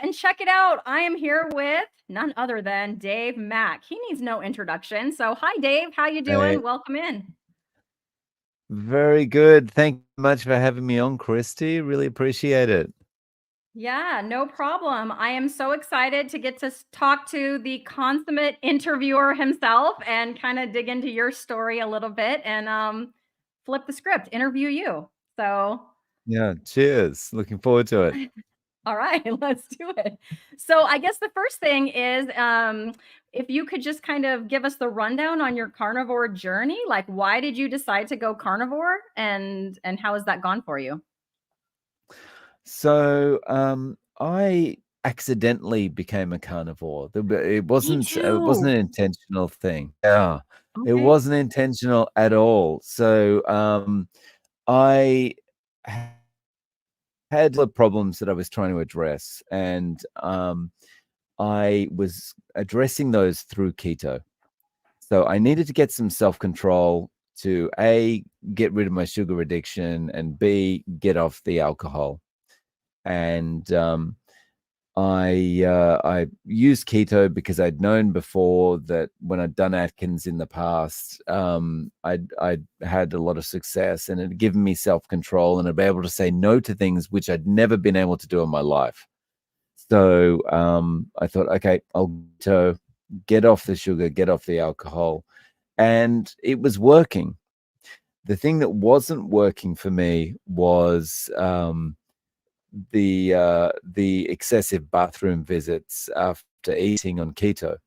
and check it out. I am here with none other than Dave Mack. He needs no introduction. So, hi, Dave. How you Hey, doing? Welcome in. very good. Thank you much for having me on, Christy. Really appreciate it. Yeah, no problem. I am so excited to get to talk to the consummate interviewer himself and kind of dig into your story a little bit and flip the script, interview you. So, Yeah, cheers. Looking forward to it. all right, let's do it. So I guess the first thing is if you could just kind of give us the rundown on your carnivore journey, like why did you decide to go carnivore and how has that gone for you? I accidentally became a carnivore. Me It wasn't too. an intentional thing. Yeah, it Okay. wasn't intentional at all. I had a lot of problems that I was trying to address, and I was addressing those through keto. So I needed to get some self control to A, get rid of my sugar addiction, and B, get off the alcohol. And I used keto because I'd known before that when I'd done Atkins in the past, I'd had a lot of success, and it had given me self control, and I'd be able to say no to things which I'd never been able to do in my life. So I thought, okay, I'll to get off the sugar, get off the alcohol, and it was working. The thing that wasn't working for me was the excessive bathroom visits after eating on keto.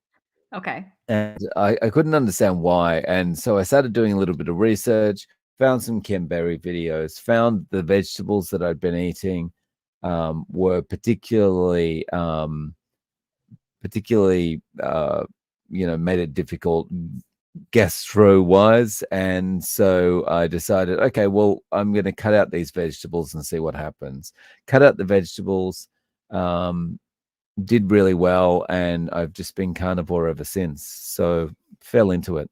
Okay. And I couldn't understand why. And so I started doing a little bit of research, found some Berry videos, found the vegetables that I'd been eating were particularly made it difficult gastro wise. And so I decided, okay, well, I'm going to cut out these vegetables and see what happens. Cut out the vegetables, um, did really well, and I've just been carnivore ever since. So fell into it.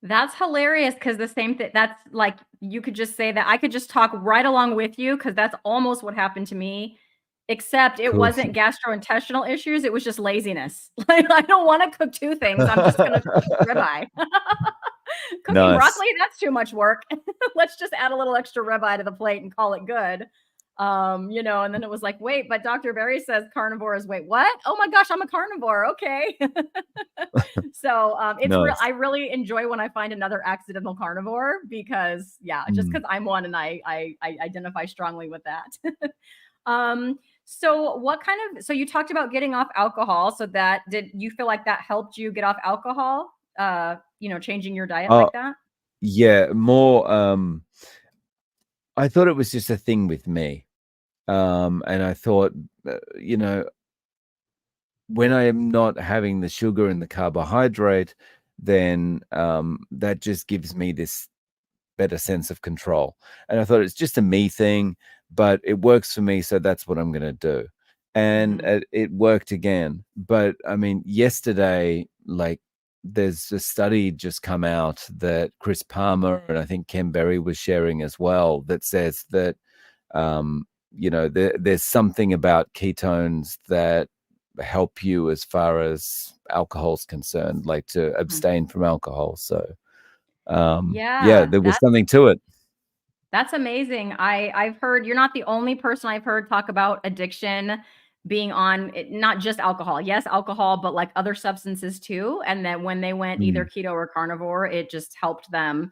That's hilarious because the same thing that's like you could just say that I could just talk right along with you because that's almost what happened to me, except it Cool. wasn't gastrointestinal issues, it was just laziness. Like I don't want to cook two things. I'm just gonna eat ribeye. Cooking Nice. broccoli, that's too much work. Let's just add a little extra ribeye to the plate and call it good. And then it was like, wait, but Dr. Berry says carnivore is wait, what? Oh my gosh, I'm a carnivore. Okay. So it's real. Nice. I really enjoy when I find another accidental carnivore because yeah, just Mm. because I'm one and I identify strongly with that. So what kind of so you talked about getting off alcohol. So that did you feel like that helped you get off alcohol? Changing your diet Oh, like that? yeah, more I thought it was just a thing with me. And I thought, you know, when I am not having the sugar and the carbohydrate, then that just gives me this better sense of control. And I thought it's just a me thing, but it works for me, so that's what I'm going to do. And Mhm. it worked again. But I mean, yesterday, like, there's a study just come out that Chris Palmer and I think Ken Berry was sharing as well that says that there's something about ketones that help you as far as alcohol's concerned, like to Mhm. abstain from alcohol. So yeah, Yeah, there was something to it. that's amazing. I've heard you're not the only person I've heard talk about addiction being on not just alcohol. Yes, alcohol, but like other substances too. And then when they went either Mm, keto or carnivore, it just helped them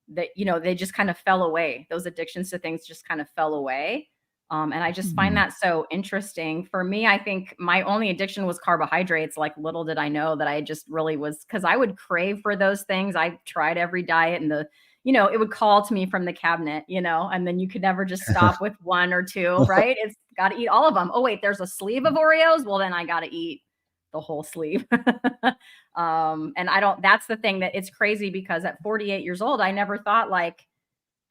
that they just kind of fell away. Those addictions to things just kind of fell away. And I just find mm, that so interesting. For me, I think my only addiction was carbohydrates. Like little did I know that I just really was because I would crave for those things. I tried every diet and it would call to me from the cabinet, and then you could never just stop with one or two, right? It's got to eat all of them. Oh, wait, there's a sleeve of Oreos. Well, then I got to eat the whole sleeve. And I don't, that's the thing that it's crazy because at 48 years old, I never thought like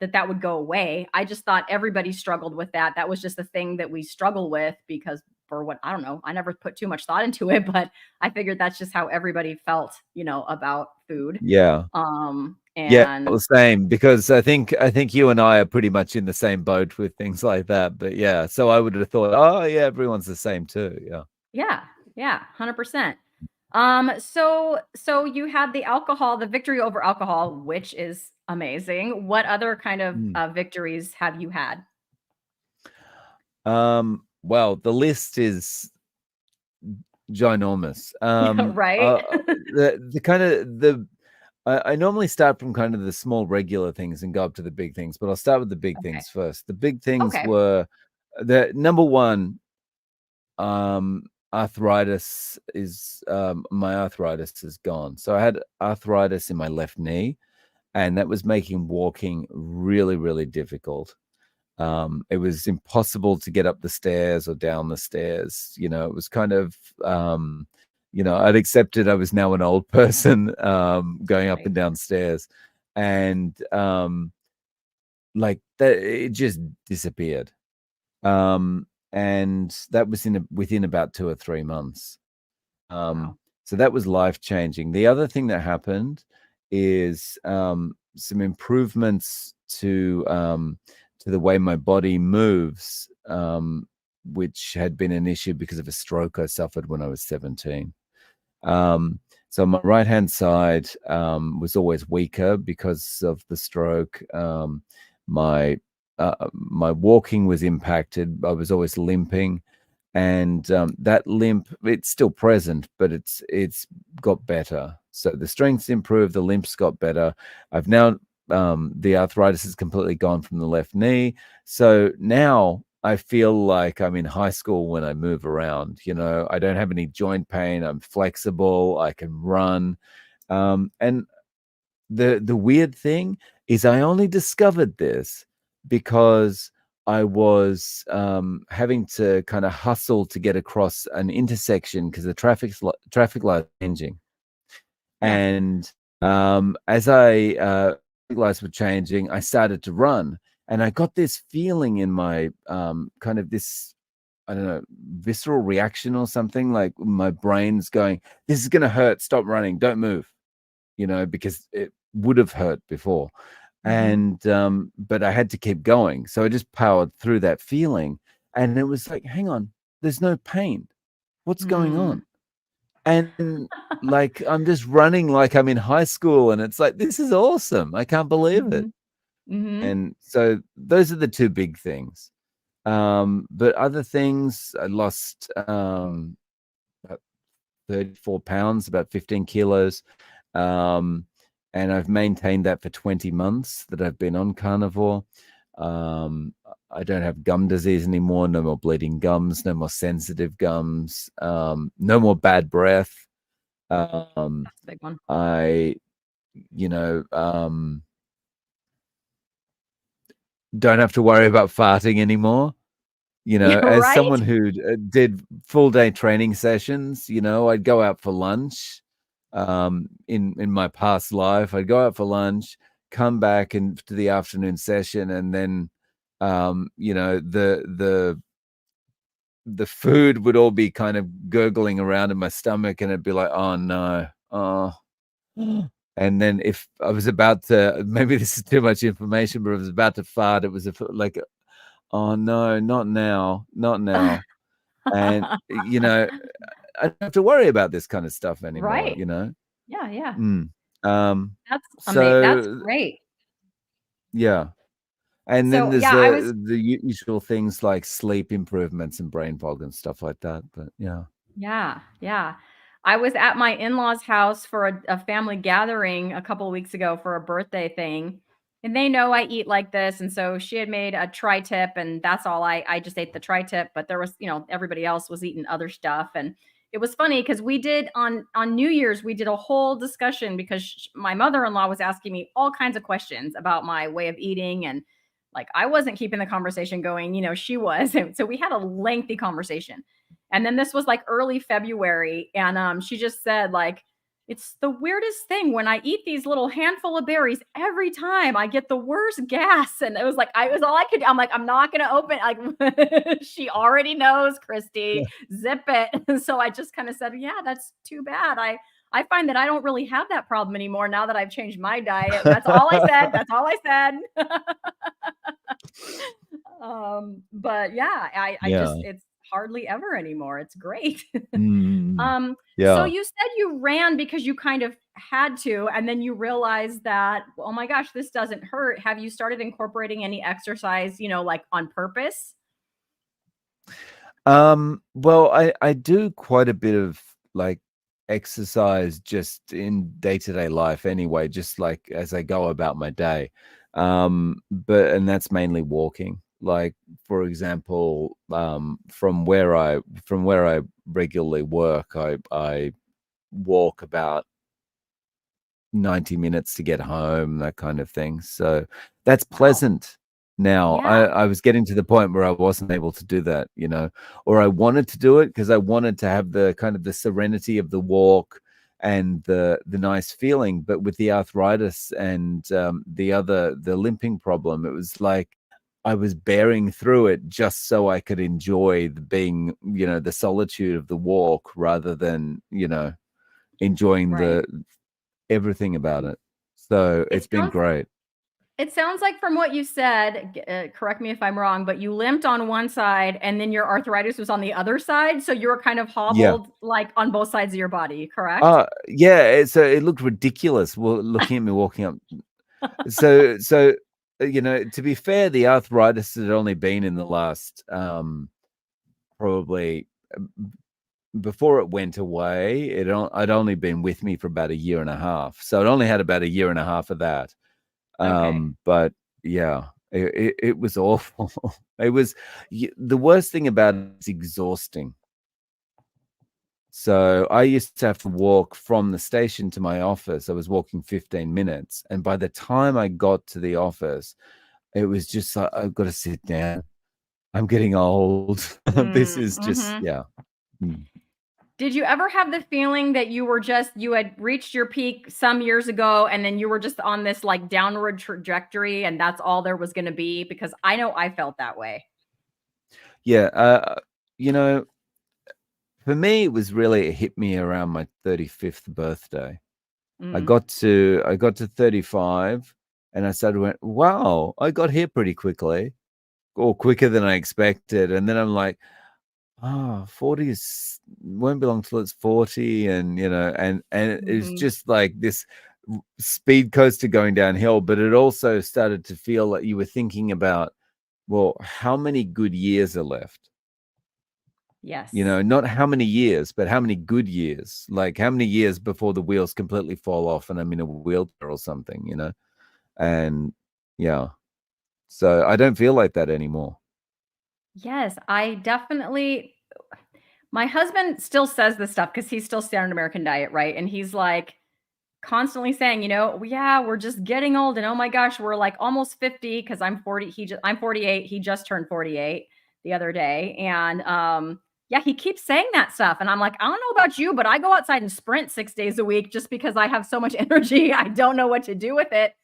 that would go away. I just thought everybody struggled with that. That was just the thing that we struggle with because or what, I don't know. I never put too much thought into it, but I figured that's just how everybody felt, about food. Yeah. Yeah, And the same, because I think you and I are pretty much in the same boat with things like that. But yeah, so I would have thought, oh yeah, everyone's the same too. Yeah. yeah, yeah, 100%. So you had the alcohol, the victory over alcohol, which is amazing. What other kind of Mm. victories have you had? Well, the list is ginormous. Yeah, right? The kind of the I normally start from kind of the small regular things and go up to the big things, but I'll start with the big Okay. things first. The big things Okay. were the number one, arthritis is my arthritis is gone. So I had arthritis in my left knee, and that was making walking really, really difficult. It was impossible to get up the stairs or down the stairs. It was kind of, I'd accepted I was now an old person, going up Right. and down stairs, and like that, it just disappeared. And that was within about 2 or 3 months. Um, Wow. so that was life changing. The other thing that happened is some improvements to the way my body moves, which had been an issue because of a stroke I suffered when I was 17. Um, so my right hand side was always weaker because of the stroke. My walking was impacted. I was always limping, and that limp, it's still present, but it's got better. So the strength's improved, the limp's got better. I've now the arthritis is completely gone from the left knee. So now I feel like I'm in high school when I move around. I don't have any joint pain. I'm flexible. I can run. And the weird thing is I only discovered this because I was having to kind of hustle to get across an intersection because the traffic light changing. Yeah. And as lights were changing, I started to run, and I got this feeling in my kind of this, I don't know, visceral reaction or something. Like my brain's going, "This is going to hurt. Stop running. Don't move." Because it would have hurt before. Mhm. And but I had to keep going. So I just powered through that feeling. And it was like, hang on, there's no pain. What's going Mm. on? And like I'm just running like I'm in high school, and it's like, this is awesome. I can't believe it. Mhm. Mhm. And so those are the two big things. But other things, I lost about 34 pounds, about 15 kilos. Um, and I've maintained that for 20 months that I've been on carnivore. Um, I don't have gum disease anymore, no more bleeding gums, no more sensitive gums, no more bad breath. Um, That's a big one. I, you know, um, don't have to worry about farting anymore. Yeah, As right? someone who did full day training sessions, I'd go out for lunch. In my past life, I'd go out for lunch, come back and to the afternoon session, and then, the food would all be kind of gurgling around in my stomach, and it'd be like, oh no, oh. And then if I was about to, maybe this is too much information, but I was about to fart, it was like, oh no, not now, not now. And, I don't have to worry about this kind of stuff anymore, Right. Yeah, yeah. Mm. Um, That's so great. yeah. And then So, there's yeah, I was the usual things like sleep improvements and brain fog and stuff like that. But yeah. Yeah, yeah. I was at my in-laws' house for a family gathering a couple of weeks ago for a birthday thing, and they know I eat like this, and so she had made a tri-tip, and that's all I just ate the tri-tip, but there was, everybody else was eating other stuff, and it was funny because we did on New Year's, we did a whole discussion because my mother-in-law was asking me all kinds of questions about my way of eating, and like I wasn't keeping the conversation going, she was. And so we had a lengthy conversation. And then this was like early February, and she just said like, It's the weirdest thing. When I eat these little handful of berries, every time I get the worst gas. And it was like, I was all I could, I'm like, I'm not going to open. Like, she already knows, Christy, zip it. So I just kind of said, yeah, that's too bad. I find that I don't really have that problem anymore now that I've changed my diet. That's all I said. That's all I said. But yeah, I Yeah. just, it's hardly ever anymore. It's great. Mm. So Yeah. you said you ran because you kind of had to, and then you realized that, oh my gosh, this doesn't hurt. Have you started incorporating any exercise, like on purpose? Well, I do quite a bit of like exercise just in day-to-day life anyway, just like as I go about my day. But and that's mainly walking. Like for example, from where I regularly work, I walk about 90 minutes to get home, that kind of thing. So that's Wow. pleasant now. I, Yeah. I was getting to the point where I wasn't able to do that, or I wanted to do it because I wanted to have the kind of the serenity of the walk and the nice feeling. But with the arthritis and the limping problem, it was like I was bearing through it just so I could enjoy the being, the solitude of the walk rather than, enjoying Right. the everything about it. So It it's been sounds great. it sounds like from what you said, correct me if I'm wrong, but you limped on one side and then your arthritis was on the other side, so you were kind of Yeah. hobbled like on both sides of your body, correct? Yeah, it looked ridiculous. Well, looking at me walking up. So, to be fair, the arthritis had only been in the last, probably, before it went away, I'd only been with me for about a year and a half. So I'd only had about a year and a half of that. Okay. But yeah, it was awful. It was the worst thing about it is exhausting. So I used to have to walk from the station to my office. I was walking 15 minutes. And by the time I got to the office, it was just like, I've got to sit down. I'm getting old. This is just, Mhm. yeah. Mm. Did you ever have the feeling that you had reached your peak some years ago and then you were just on this like downward trajectory and that's all there was going to be? Because I know I felt that way. Yeah. You know, for me, it was really, it hit me around my 35th birthday. Mm. I got to 35 and I started went, wow, I got here pretty quickly or quicker than I expected. And then I'm like, 40 is won't be long till it's 40. And, and it's Mhm. just like this speed coaster going downhill. But it also started to feel like you were thinking about, well, how many good years are left? Yes. Not how many years, but how many good years? Like how many years before the wheels completely fall off and I'm in a wheelchair or something? And yeah, so I don't feel like that anymore. Yes, I definitely my husband still says this stuff because he's still standard American diet, right? And he's like constantly saying, yeah, we're just getting old. And oh my gosh, we're like almost 50 because I'm 40. I'm 48. He just turned 48 the other day. And yeah, he keeps saying that stuff. And I'm like, I don't know about you, but I go outside and sprint 6 days a week just because I have so much energy. I don't know what to do with it.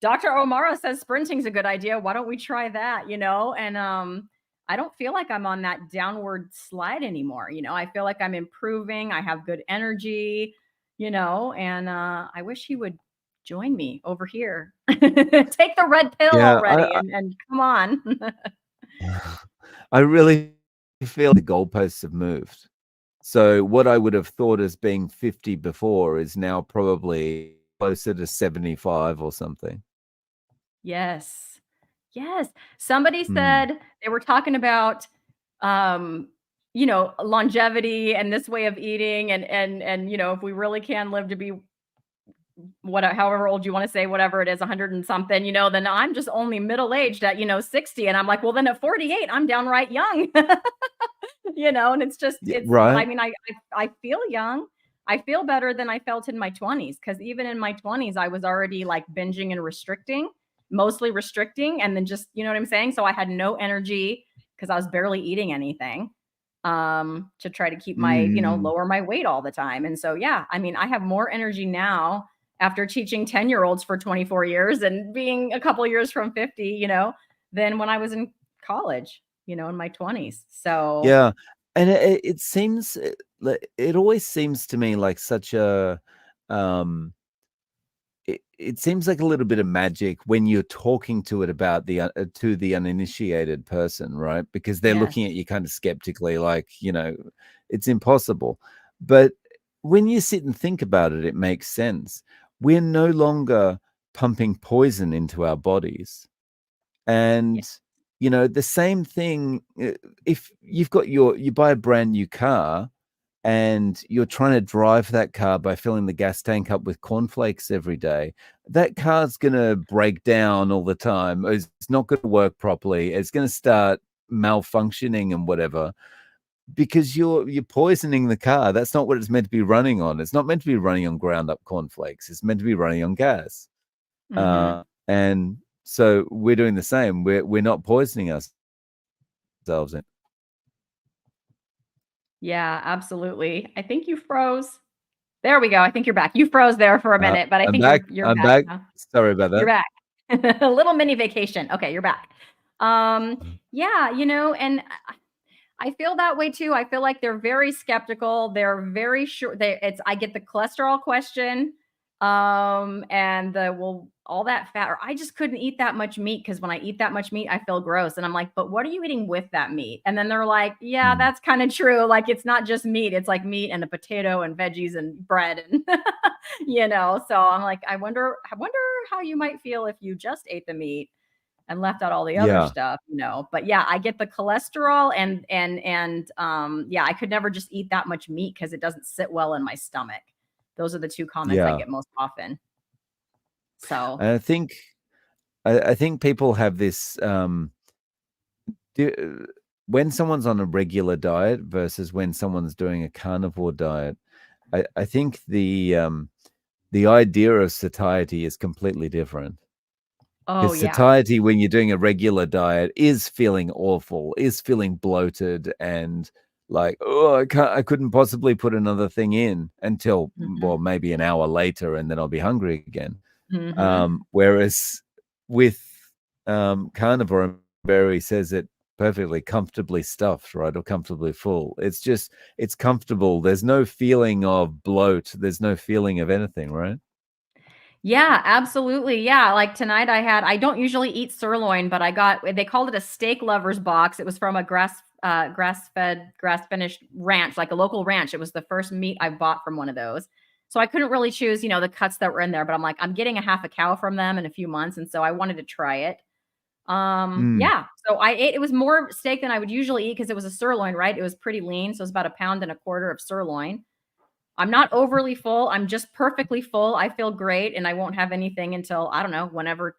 Dr. Omara says sprinting's a good idea. Why don't we try that? And I don't feel like I'm on that downward slide anymore. I feel like I'm improving. I have good energy, and I wish he would join me over here. Take the red pill Yeah, already and come on. I really feel the goalposts have moved. So what I would have thought as being 50 before is now probably closer to 75 or something. Yes. Yes. Somebody Mm. said they were talking about um longevity and this way of eating and if we really can live to be however old you want to say, whatever it is, 100 and something, then I'm just only middle aged at 60. And I'm like, well, then at 48 I'm downright young. And it's just Yeah, it's I right. mean I feel young. I feel better than I felt in my 20s because even in my 20s I was already like binging and restricting, mostly restricting, and then just, you know what I'm saying? So I had no energy because I was barely eating anything. to try to keep my, Mm. lower my weight all the time. And so, yeah, I mean, I have more energy now after teaching 10-year-olds for 24 years and being a couple years from 50, than when I was in college, in my 20s. So, Yeah, and it seems it always seems to me like such a um it seems like a little bit of magic when you're talking to it about to the uninitiated person, right? Because they're yes. looking at you kind of skeptically, like, it's impossible. But when you sit and think about it, it makes sense. We're no longer pumping poison into our bodies. Yeah. And the same thing, if you buy a brand new car and you're trying to drive that car by filling the gas tank up with cornflakes every day, that car's going to break down all the time. It's not going to work properly. It's going to start malfunctioning and whatever, because you're poisoning the car. That's not what it's meant to be running on. It's not meant to be running on ground up cornflakes. It's meant to be running on gas. Hmm. And so we're doing the same. We're not poisoning ourselves. Yeah, absolutely. I think you froze. There we go. I think you're back. You froze there for a minute, but I I'm think back. you're I'm back back. now. Sorry about You're that. back. A little mini vacation. Okay, you're back. Yeah, and I feel that way too. I feel like they're very skeptical. They're very sure I get the cholesterol question, and the well, all that fat, or I just couldn't eat that much meat because when I eat that much meat, I feel gross. And I'm like, but what are you eating with that meat? And then they're like, yeah, Mm. that's kind of true. Like it's not just meat, it's like meat and a potato and veggies and bread and So I'm like, I wonder how you might feel if you just ate the meat and left out all the other Yeah, stuff. But yeah, I get the cholesterol and yeah, I could never just eat that much meat because it doesn't sit well in my stomach. Those are the two comments I yeah. get most often. So, And I think people have this when someone's on a regular diet versus when someone's doing a carnivore diet, I think the idea of satiety is completely different. oh Because yeah. satiety, when you're doing a regular diet, is feeling awful, is feeling bloated, and like, oh, I couldn't possibly put another thing in until, Mhm. well, maybe an hour later, and then I'll be hungry again. Mhm. Whereas with carnivore, Barry says it perfectly, comfortably stuffed, right, or comfortably full. It's comfortable. There's no feeling of bloat. There's no feeling of anything, right? Yeah, absolutely. Yeah, like tonight I don't usually eat sirloin, but they called it a steak lovers box. It was from a grass-fed, grass-finished ranch, like a local ranch. It was the first meat I bought from one of those. So I couldn't really choose, the cuts that were in there, but I'm like, I'm getting a half a cow from them in a few months, and so I wanted to try it. Mm, Yeah. So it was more steak than I would usually eat because it was a sirloin, right? It was pretty lean, so it was about a pound and a quarter of sirloin. I'm not overly full. I'm just perfectly full. I feel great and I won't have anything until I don't know, whenever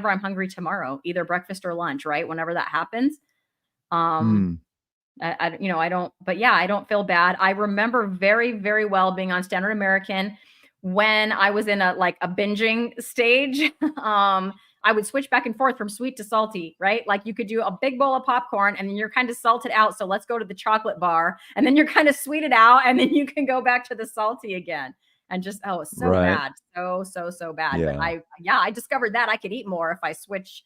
I'm hungry tomorrow, either breakfast or lunch, right? Whenever that happens. Um mm, I don't, but yeah, I don't feel bad. I remember very, very well being on Standard American when I was in a binging stage. I would switch back and forth from sweet to salty, right? Like you could do a big bowl of popcorn and then you're kind of salted out. So let's go to the chocolate bar and then you're kind of sweeted out and then you can go back to the salty again. And just, oh, it's so right. bad. So, so, so bad. But Yeah. yeah, I discovered that I could eat more if I switch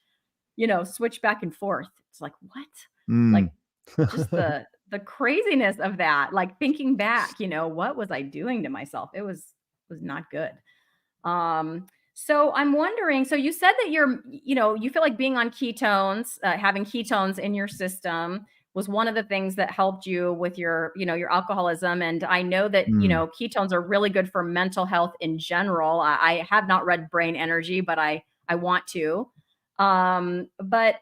back and forth. It's like, what? Like Mm. just the craziness of that, like, thinking back, what was I doing to myself? It was not good. So I'm wondering, so you said that you feel like being on ketones, having ketones in your system was one of the things that helped you with your alcoholism. And I know that, Mm. ketones are really good for mental health in general. I have not read Brain Energy, but I want to. But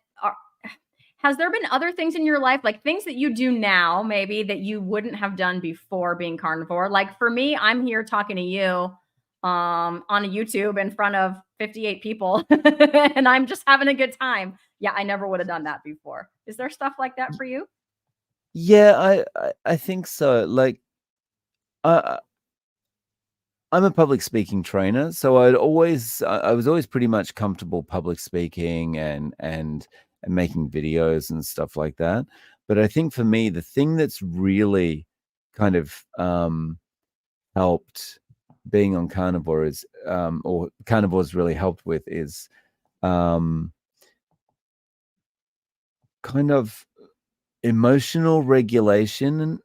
has there been other things in your life, like things that you do now, maybe that you wouldn't have done before being carnivore? Like for me, I'm here talking to you on a YouTube in front of 58 people and I'm just having a good time. Yeah, I never would have done that before. Is there stuff like that Y- for you? Yeah, I think so. Like, I I'm a public speaking trainer, so I was always pretty much comfortable public speaking and making videos and stuff like that. But I think for me, the thing that's really kind of helped being on carnivore is, or carnivore's really helped with, is um, kind of emotional regulation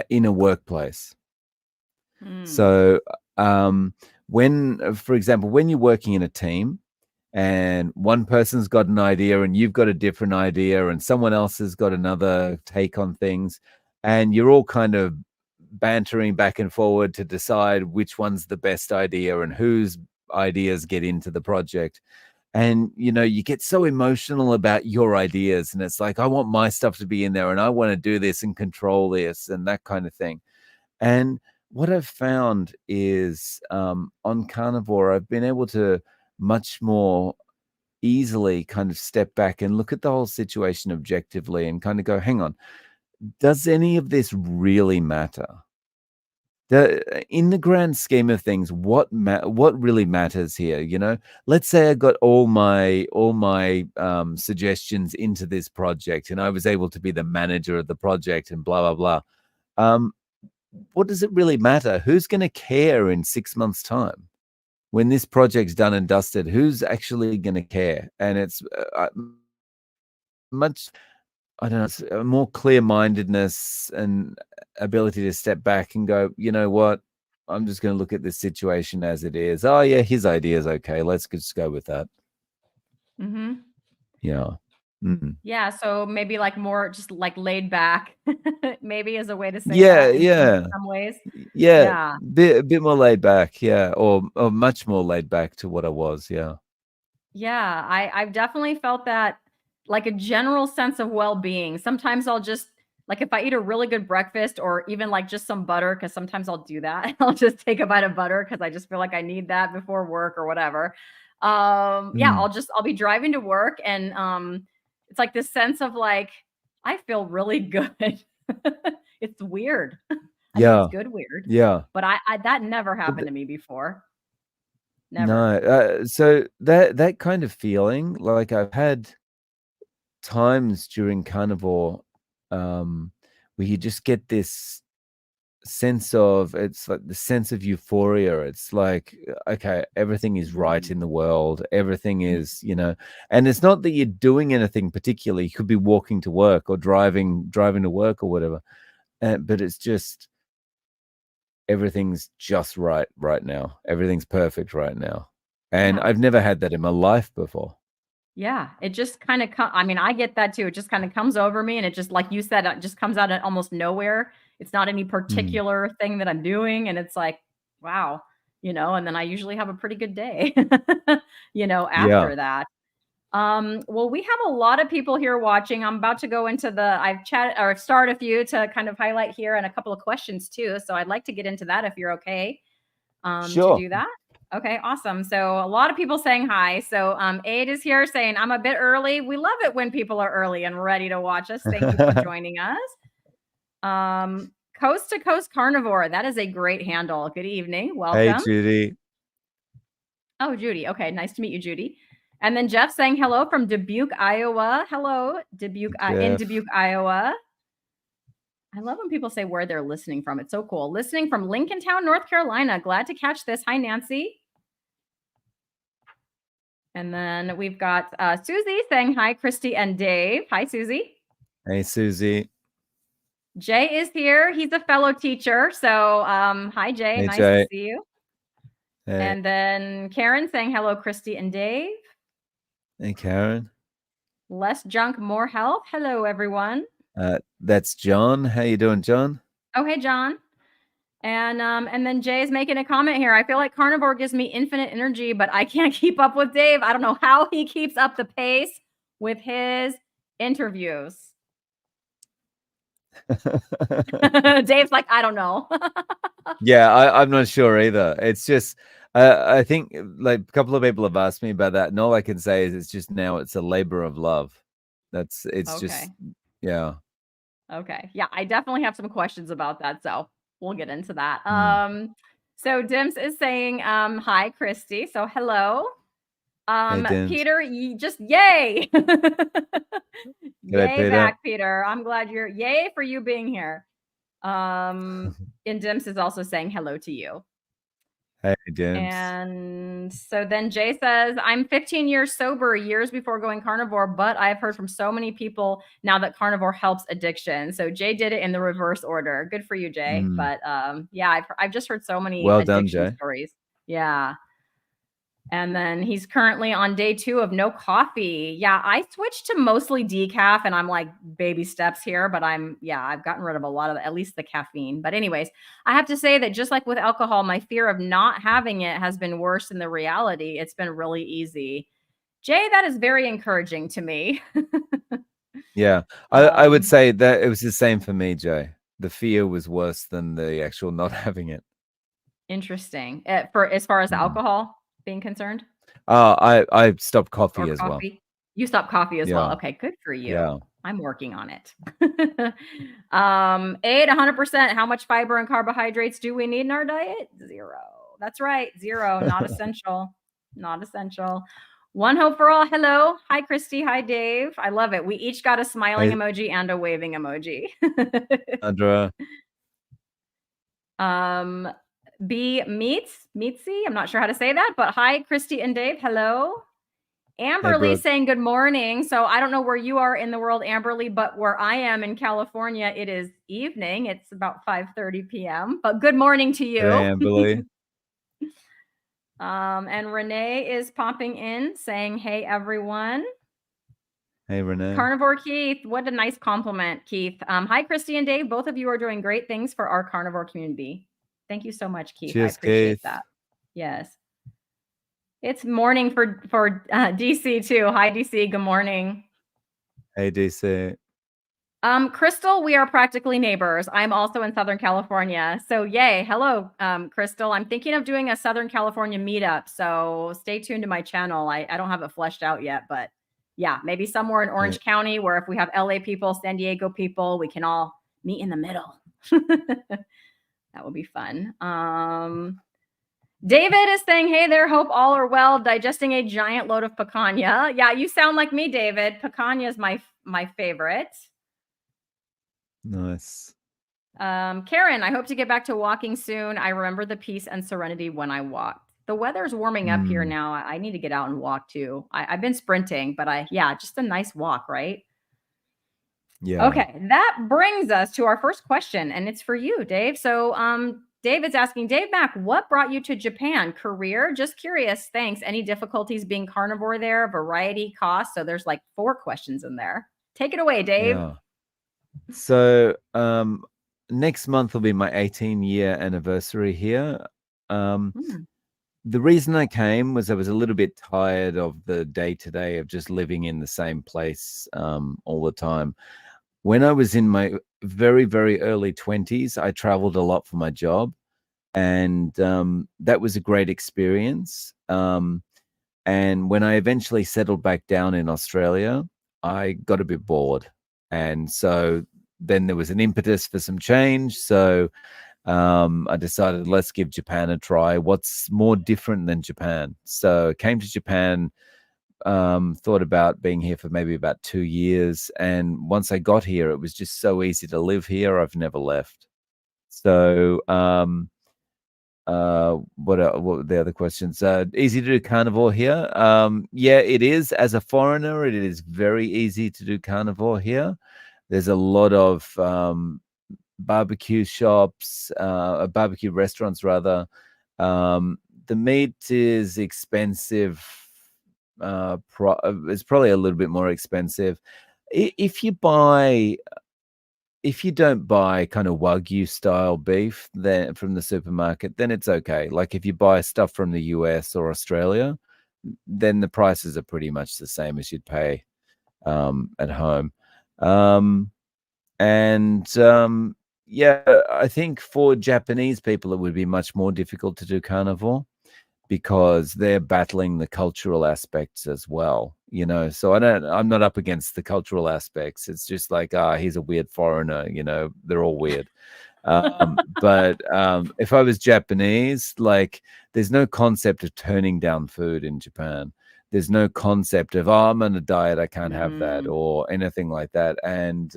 in a workplace. Mm. So, when, for example, when you're working in a team and one person's got an idea and you've got a different idea and someone else has got another take on things, and you're all kind of bantering back and forward to decide which one's the best idea and whose ideas get into the project. And you get so emotional about your ideas, and it's like, I want my stuff to be in there and I want to do this and control this and that kind of thing. And what I've found is, on carnivore, I've been able to much more easily kind of step back and look at the whole situation objectively and kind of go, hang on, does any of this really matter? In the grand scheme of things, what really matters here? Let's say I got all my suggestions into this project, and I was able to be the manager of the project, and blah blah blah. Um, what does it really matter? Who's going to care in 6 months' time when this project's done and dusted? Who's actually going to care? And it's much, I don't know, it's a more clear-mindedness and ability to step back and go, you know what? I'm just going to look at this situation as it is. Oh yeah, his idea is okay. Let's just go with that. Mhm. Yeah. Mm. Yeah, so maybe, like, more just, like, laid back, maybe is a way to say Yeah, that in yeah. some ways. Yeah, Yeah. bit more laid back, yeah, or much more laid back to what I was, yeah. Yeah, I've definitely felt that, like, a general sense of well-being. Sometimes I'll just like, if I eat a really good breakfast or even, like, just some butter, because sometimes I'll do that. I'll just take a bite of butter because I just feel like I need that before work or whatever. Yeah, Mm. I'll be driving to work and, it's like this sense of, like, I feel really good. It's weird. I think it's Yeah, good weird, yeah. but I that never Well, happened to me before. Never. no, so that kind of feeling, like, I've had times during carnivore, um, where you just get this sense of, it's like the sense of euphoria. It's like, okay, everything is right Mm. in the world. Everything is, and it's not that you're doing anything particularly. You could be walking to work or driving to work or whatever. But it's just, everything's just right now. Everything's perfect right now. And Yeah. I've never had that in my life before. Yeah, it just kinda I mean, I get that too. It just kinda comes over me and it just like you said, it just comes out of almost nowhere. It's not any Mm. particular thing that I'm doing, and it's like, wow, and then I usually have a pretty good day, Yeah, after that. Well, we have a lot of people here watching. I'm about to go into I've chatted or I've started a few to kind of highlight here and a couple of questions too. So I'd like to get into that if you're okay to sure. do that. Okay, awesome. So a lot of people saying hi. So Aid is here saying, I'm a bit early. We love it when people are early and ready to watch us. Thank you for joining us. Coast to Coast Carnivore. That is a great handle. Good evening. Hey, Welcome. Judy. Oh, Judy. Okay, nice to meet you, Judy. And then Jeff saying hello from Dubuque, Iowa. Hello, Dubuque, in Jeff. Dubuque, Iowa. I love when people say where they're listening from. It's so cool. Listening from Lincolntown, North Carolina. Glad to catch this. Hi, Nancy. And then we've got Susie saying hi, Christy and Dave. Hi, Susie. Hey, Susie. Jay is here. He's a fellow teacher. So, hi, Jay. Hey, Nice to Jay. see you. Hey, And then Karen saying hello, Christy and Dave. hey, Karen. Less junk, more health. Hello, everyone. That's John. How you doing, John? Oh, hey, John. And then Jay's making a comment here. I feel like carnivore gives me infinite energy, but I can't keep up with Dave. I don't know how he keeps up the pace with his interviews. Dave's like, I don't know. Yeah, I'm not sure either. It's just, I think, like, a couple of people have asked me about that, and all I can say is it's just, now it's a labor of love. It's just, Okay. yeah. Okay. Yeah, I definitely have some questions about that, so we'll get into that. Mm. So Dims is saying, hi, Christy. So hello. Hey, Dims. Peter, just yay. G'day, Yay Peter. back, Peter. I'm glad yay for you being here. And Dims is also saying hello to you. Hey, Dims. And so then Jay says, I'm 15 years sober, years before going carnivore, but I've heard from so many people now that carnivore helps addiction. So Jay did it in the reverse order. Good for you, Jay. But yeah, I've just heard so many Well done, addiction Jay. stories. Yeah. And then he's currently on day 2 of no coffee. Yeah, I switched to mostly decaf and I'm like baby steps here, but I've gotten rid of a lot of at least the caffeine. But anyways, I have to say that just like with alcohol, my fear of not having it has been worse than the reality. It's been really easy. Jay, that is very encouraging to me. Yeah, I would say that it was the same for me, Jay. The fear was worse than the actual not having it. Interesting. For as far as alcohol being concerned? I stopped coffee Or as well. coffee? You stopped coffee as well. Yeah, Okay, good for you. yeah. I'm working on it. 100%. How much fiber and carbohydrates do we need in our diet? 0. That's right. 0. Not essential. Not essential. One hope for all. Hello. Hi, Christy. Hi, Dave. I love it. We each got a smiling Hey, emoji and a waving emoji. Sandra. B Meetsy. I'm not sure how to say that, but hi, Christy and Dave. Hello. Hey, Amberly Brooke. saying good morning. So I don't know where you are in the world, Amberly, but where I am in California, it is evening. It's about 5:30 p.m. But good morning to you. Hey, Amberly. And Renee is popping in saying, hey, everyone. Hey, Renee. Carnivore Keith, what a nice compliment, Keith. Hi, Christy and Dave. Both of you are doing great things for our carnivore community. Thank you so much, Keith. Cheers, I appreciate Keith. that. Yes. It's morning for DC too. Hi, DC. Good morning. Hey, DC. Crystal, we are practically neighbors. I'm also in Southern California. So yay. Hello, Crystal. I'm thinking of doing a Southern California meetup. So stay tuned to my channel. I don't have it fleshed out yet, but yeah, maybe somewhere in Orange County where if we have LA people, San Diego people, we can all meet in the middle. That would be fun. David is saying, hey there, hope all are well, digesting a giant load of picanha. Yeah, you sound like me, David. Picanha is my favorite. Nice. Karen, I hope to get back to walking soon. I remember the peace and serenity when I walked. The weather's warming up here now. I need to get out and walk too. I've been sprinting, but just a nice walk, right? Yeah. Okay, that brings us to our first question, and it's for you, Dave. So, David's asking, Dave Mack, what brought you to Japan? Career? Just curious. Thanks. Any difficulties being carnivore there? Variety, cost? So there's like 4 questions in there. Take it away, Dave. Yeah. So next month will be my 18-year anniversary here. The reason I came was I was a little bit tired of the day-to-day of just living in the same place all the time. When I was in my very, very early 20s, I traveled a lot for my job, and that was a great experience. And when I eventually settled back down in Australia, I got a bit bored. And so then there was an impetus for some change. So I decided, let's give Japan a try. What's more different than Japan? So I came to Japan, thought about being here for maybe about 2 years. And once I got here, it was just so easy to live here. I've never left. So what were the other questions? Easy to do carnivore here. Yeah, it is. As a foreigner, it is very easy to do carnivore here. There's a lot of barbecue shops, barbecue restaurants rather. The meat is expensive. It's probably a little bit more expensive. If you don't buy kind of Wagyu style beef then from the supermarket, then it's okay. Like if you buy stuff from the US or Australia, then the prices are pretty much the same as you'd pay at home. Yeah, I think for Japanese people, it would be much more difficult to do carnivore because they're battling the cultural aspects as well, so I'm not up against the cultural aspects. It's just like, he's a weird foreigner, they're all weird. But if I was Japanese, like there's no concept of turning down food in Japan. there's no concept of, oh, I'm on a diet, I can't have that, Mm, or anything like that. And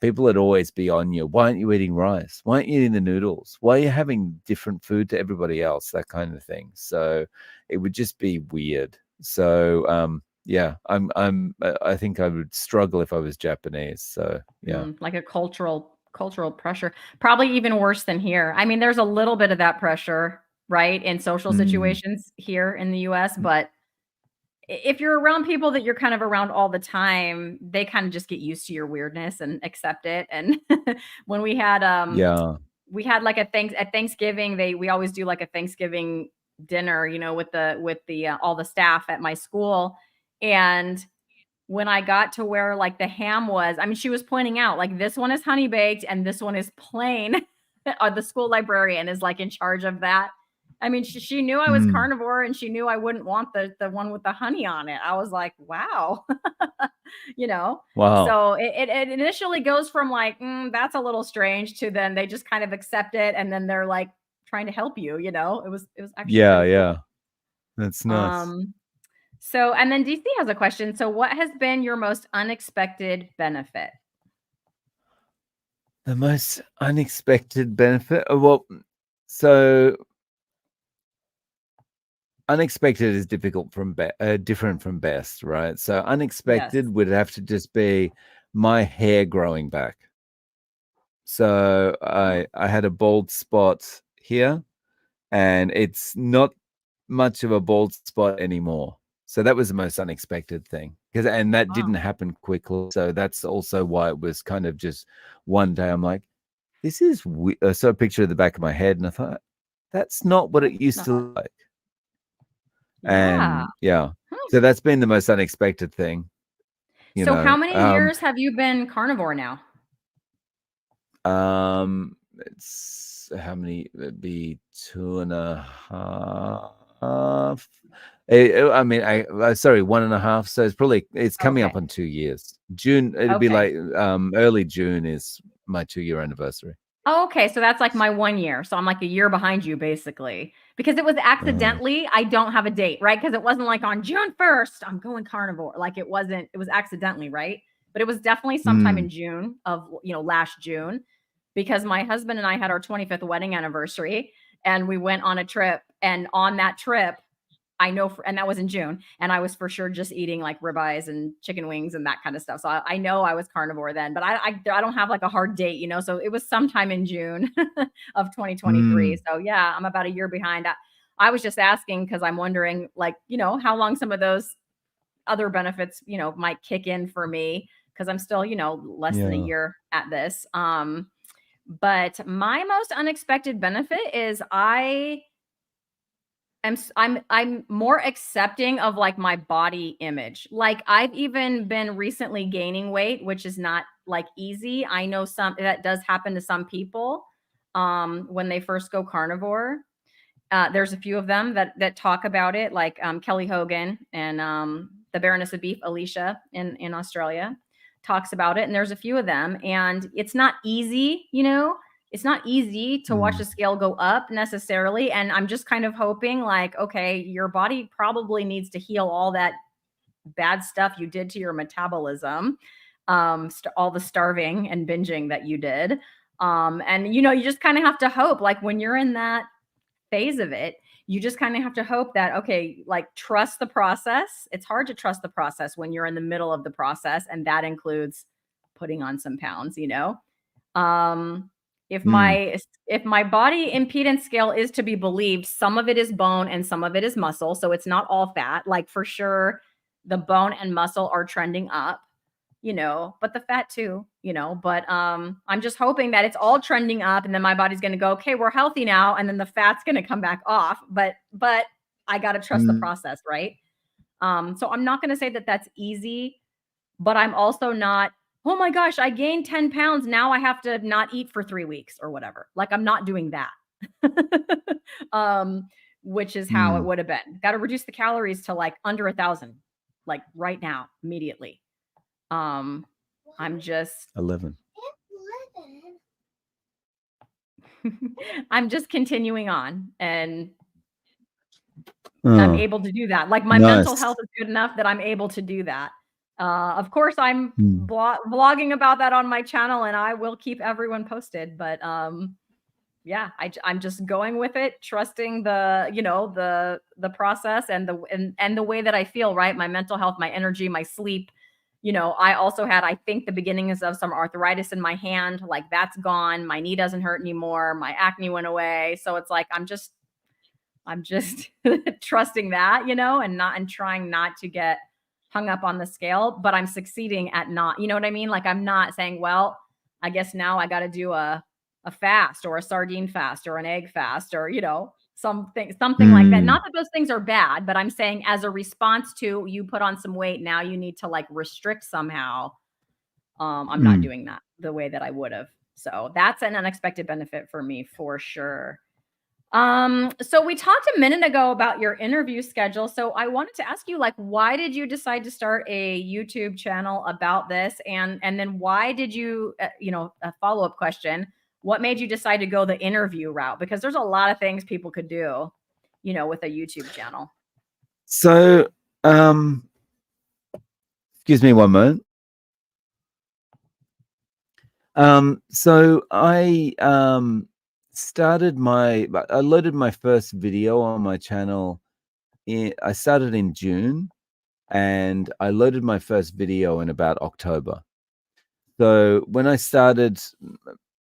people would always be on you. Why aren't you eating rice? Why aren't you eating the noodles? Why are you having different food to everybody else? That kind of thing. So it would just be weird. So yeah, I think I would struggle if I was Japanese. So yeah. like a cultural pressure, probably even worse than here. I mean, there's a little bit of that pressure, right, in social Mm, situations here in the US, but if you're around people that you're kind of around all the time, they kind of just get used to your weirdness and accept it. And when yeah. we had like at Thanksgiving, we always do like a Thanksgiving dinner, with the all the staff at my school. And when I got to where like the ham was, I mean, she was pointing out like this one is honey baked and this one is plain. The school librarian is like in charge of that. I mean, she knew I was Mm, carnivore and she knew I wouldn't want the one with the honey on it. I was like, wow, you know. wow. So it initially goes from like that's a little strange to then they just kind of accept it and then they're like trying to help you. It was actually Yeah, pretty yeah. cool. That's nice. Um, so, and then DC has a question. So, what has been your most unexpected benefit? The most unexpected benefit. Well, so unexpected is different from best, right? So Yes. unexpected would have to just be my hair growing back. So Oh, I had a bald spot here, and it's not much of a bald spot anymore. So that was the most unexpected thing, and that wow. didn't happen quickly. So that's also why it was kind of just one day. I'm like, this is I saw a picture of the back of my head, and I thought that's not what it That's used not, to look like. yeah. And yeah, Hmm. so that's been the most unexpected thing, you So, how know. many years have you been carnivore now? It's how many? It'd be 2.5. I mean, sorry, 1.5. So it's coming Okay. up on 2 years. June, it'd be Okay. like early June is my 2 year anniversary. Oh, okay, so that's like my 1 year. So I'm like a year behind you basically. Because it was Uh, accidentally, I don't have a date, right? Because it wasn't like on June 1st, I'm going carnivore. Like it was accidentally, right? But it was definitely sometime mm, in June of, last June because my husband and I had our 25th wedding anniversary and we went on a trip. And on that trip, and that was in June, and I was for sure just eating like ribeyes and chicken wings and that kind of stuff. So I know I was carnivore then, but I don't have like a hard date, So it was sometime in June of 2023. mm, So yeah, I'm about a year behind. I was just asking because I'm wondering, like, how long some of those other benefits, might kick in for me because I'm still, less than a yeah. year at this. But my most unexpected benefit is I'm more accepting of like my body image. Like I've even been recently gaining weight, which is not like easy. I know some that does happen to some people when they first go carnivore. There's a few of them that talk about it, like Kelly Hogan and the Baroness of Beef, Alicia in Australia, talks about it. And there's a few of them, and it's not easy, It's not easy to watch Mm, the scale go up necessarily. And I'm just kind of hoping, like, okay, your body probably needs to heal all that bad stuff you did to your metabolism, all the starving and binging that you did. And you just kind of have to hope, like when you're in that phase of it, you just kind of have to hope that, okay, like trust the process. It's hard to trust the process when you're in the middle of the process, and that includes putting on some pounds. Um, if mm, my body impedance scale is to be believed, some of it is bone and some of it is muscle, so it's not all fat. Like for sure, the bone and muscle are trending up, but the fat too, but I'm just hoping that it's all trending up and then my body's going to go, okay, we're healthy now, and then the fat's going to come back off, but I got to trust the mm, process, right? So I'm not going to say that that's easy, but I'm also not, oh my gosh, I gained 10 pounds, now I have to not eat for 3 weeks or whatever. Like I'm not doing that. um which is how it mm. would have been. Got to reduce the calories to like under 1,000, like right now, immediately. um, I'm just 11. I'm just continuing on, and I'm Oh, able to do that. Like, my mental nice. health is good enough that I'm able to do that. Of course, I'm Mm. vlogging about that on my channel, and I will keep everyone posted, but, yeah, I'm just going with it, trusting the, the process and the way that I feel, right? My mental health, my energy, my sleep. I also had, I think, the beginnings of some arthritis in my hand. Like, that's gone. My knee doesn't hurt anymore. My acne went away. So it's like I'm just trusting that, and trying not to get hung up on the scale, but I'm succeeding at not, you know what I mean? Like, I'm not saying, well, I guess now I got to do a fast or a sardine fast or an egg fast or, something like that. Mm. Not that those things are bad, but I'm saying as a response to you put on some weight, now you need to like restrict somehow. I'm not Mm. doing that the way that I would have. So that's an unexpected benefit for me for sure. So we talked a minute ago about your interview schedule. So I wanted to ask you, like, why did you decide to start a YouTube channel about this? And then why did you, a follow-up question, what made you decide to go the interview route? Because there's a lot of things people could do, with a YouTube channel. So, excuse me one moment. So I loaded my first video on my channel. I started in June, and I loaded my first video in about October. So when I started,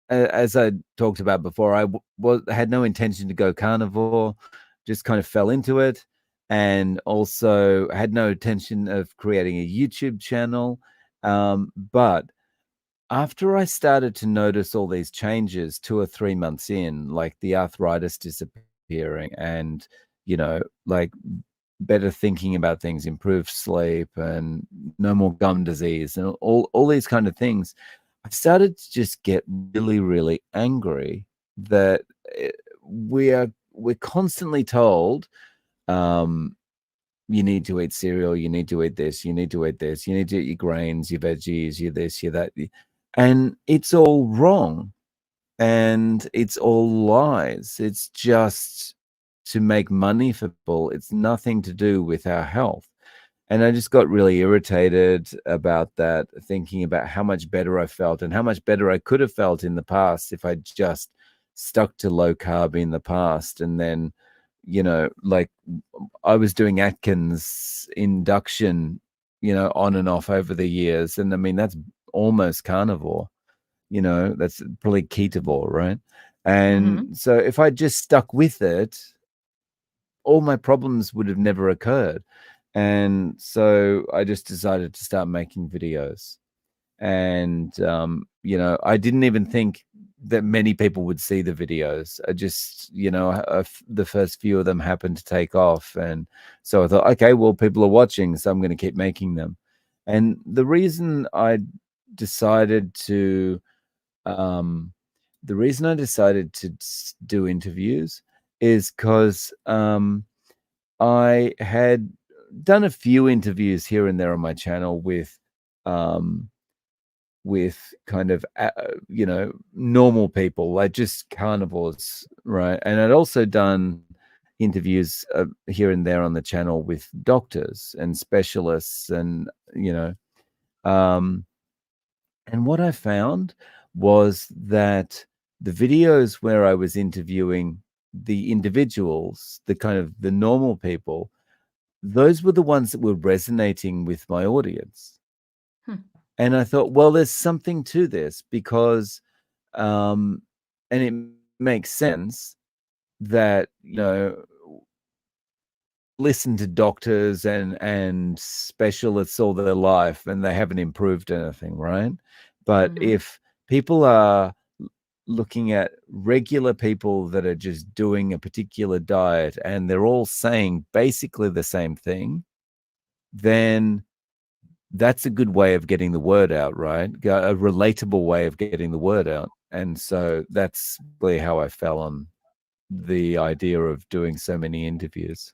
as I talked about before, had no intention to go carnivore, just kind of fell into it, and also had no intention of creating a YouTube channel. But after I started to notice all these changes 2 or 3 months in, like the arthritis disappearing and, like better thinking about things, improved sleep and no more gum disease and all these kind of things, I started to just get really, really angry that we're constantly told, um, you need to eat cereal, you need to eat this, you need to eat this, you need to eat your grains, your veggies, your this, your that. And it's all wrong. And it's all lies. It's just to make money for people. It's nothing to do with our health. And I just got really irritated about that, thinking about how much better I felt and how much better I could have felt in the past if I just stuck to low carb in the past. And then, like I was doing Atkins induction, on and off over the years. And I mean, that's almost carnivore, that's probably ketovore, right? Mm-hmm. And so if I just stuck with it, all my problems would have never occurred. And so I just decided to start making videos. And, I didn't even think that many people would see the videos. I just, the first few of them happened to take off. And so I thought, okay, well, people are watching, so I'm going to keep making them. And the reason I decided to, um, do interviews is because I had done a few interviews here and there on my channel um, with kind of normal people, like just carnivores, right? And I'd also done interviews here and there on the channel with doctors and specialists, and um, and what I found was that the videos where I was interviewing the individuals, the kind of the normal people, those were the ones that were resonating with my audience. Hmm. And I thought, well, there's something to this because, um, and it makes sense that, listen to doctors and specialists all their life and they haven't improved anything, right? But Mm-hmm. if people are looking at regular people that are just doing a particular diet and they're all saying basically the same thing, then that's a good way of getting the word out, right? A relatable way of getting the word out. And so that's really how I fell on the idea of doing so many interviews.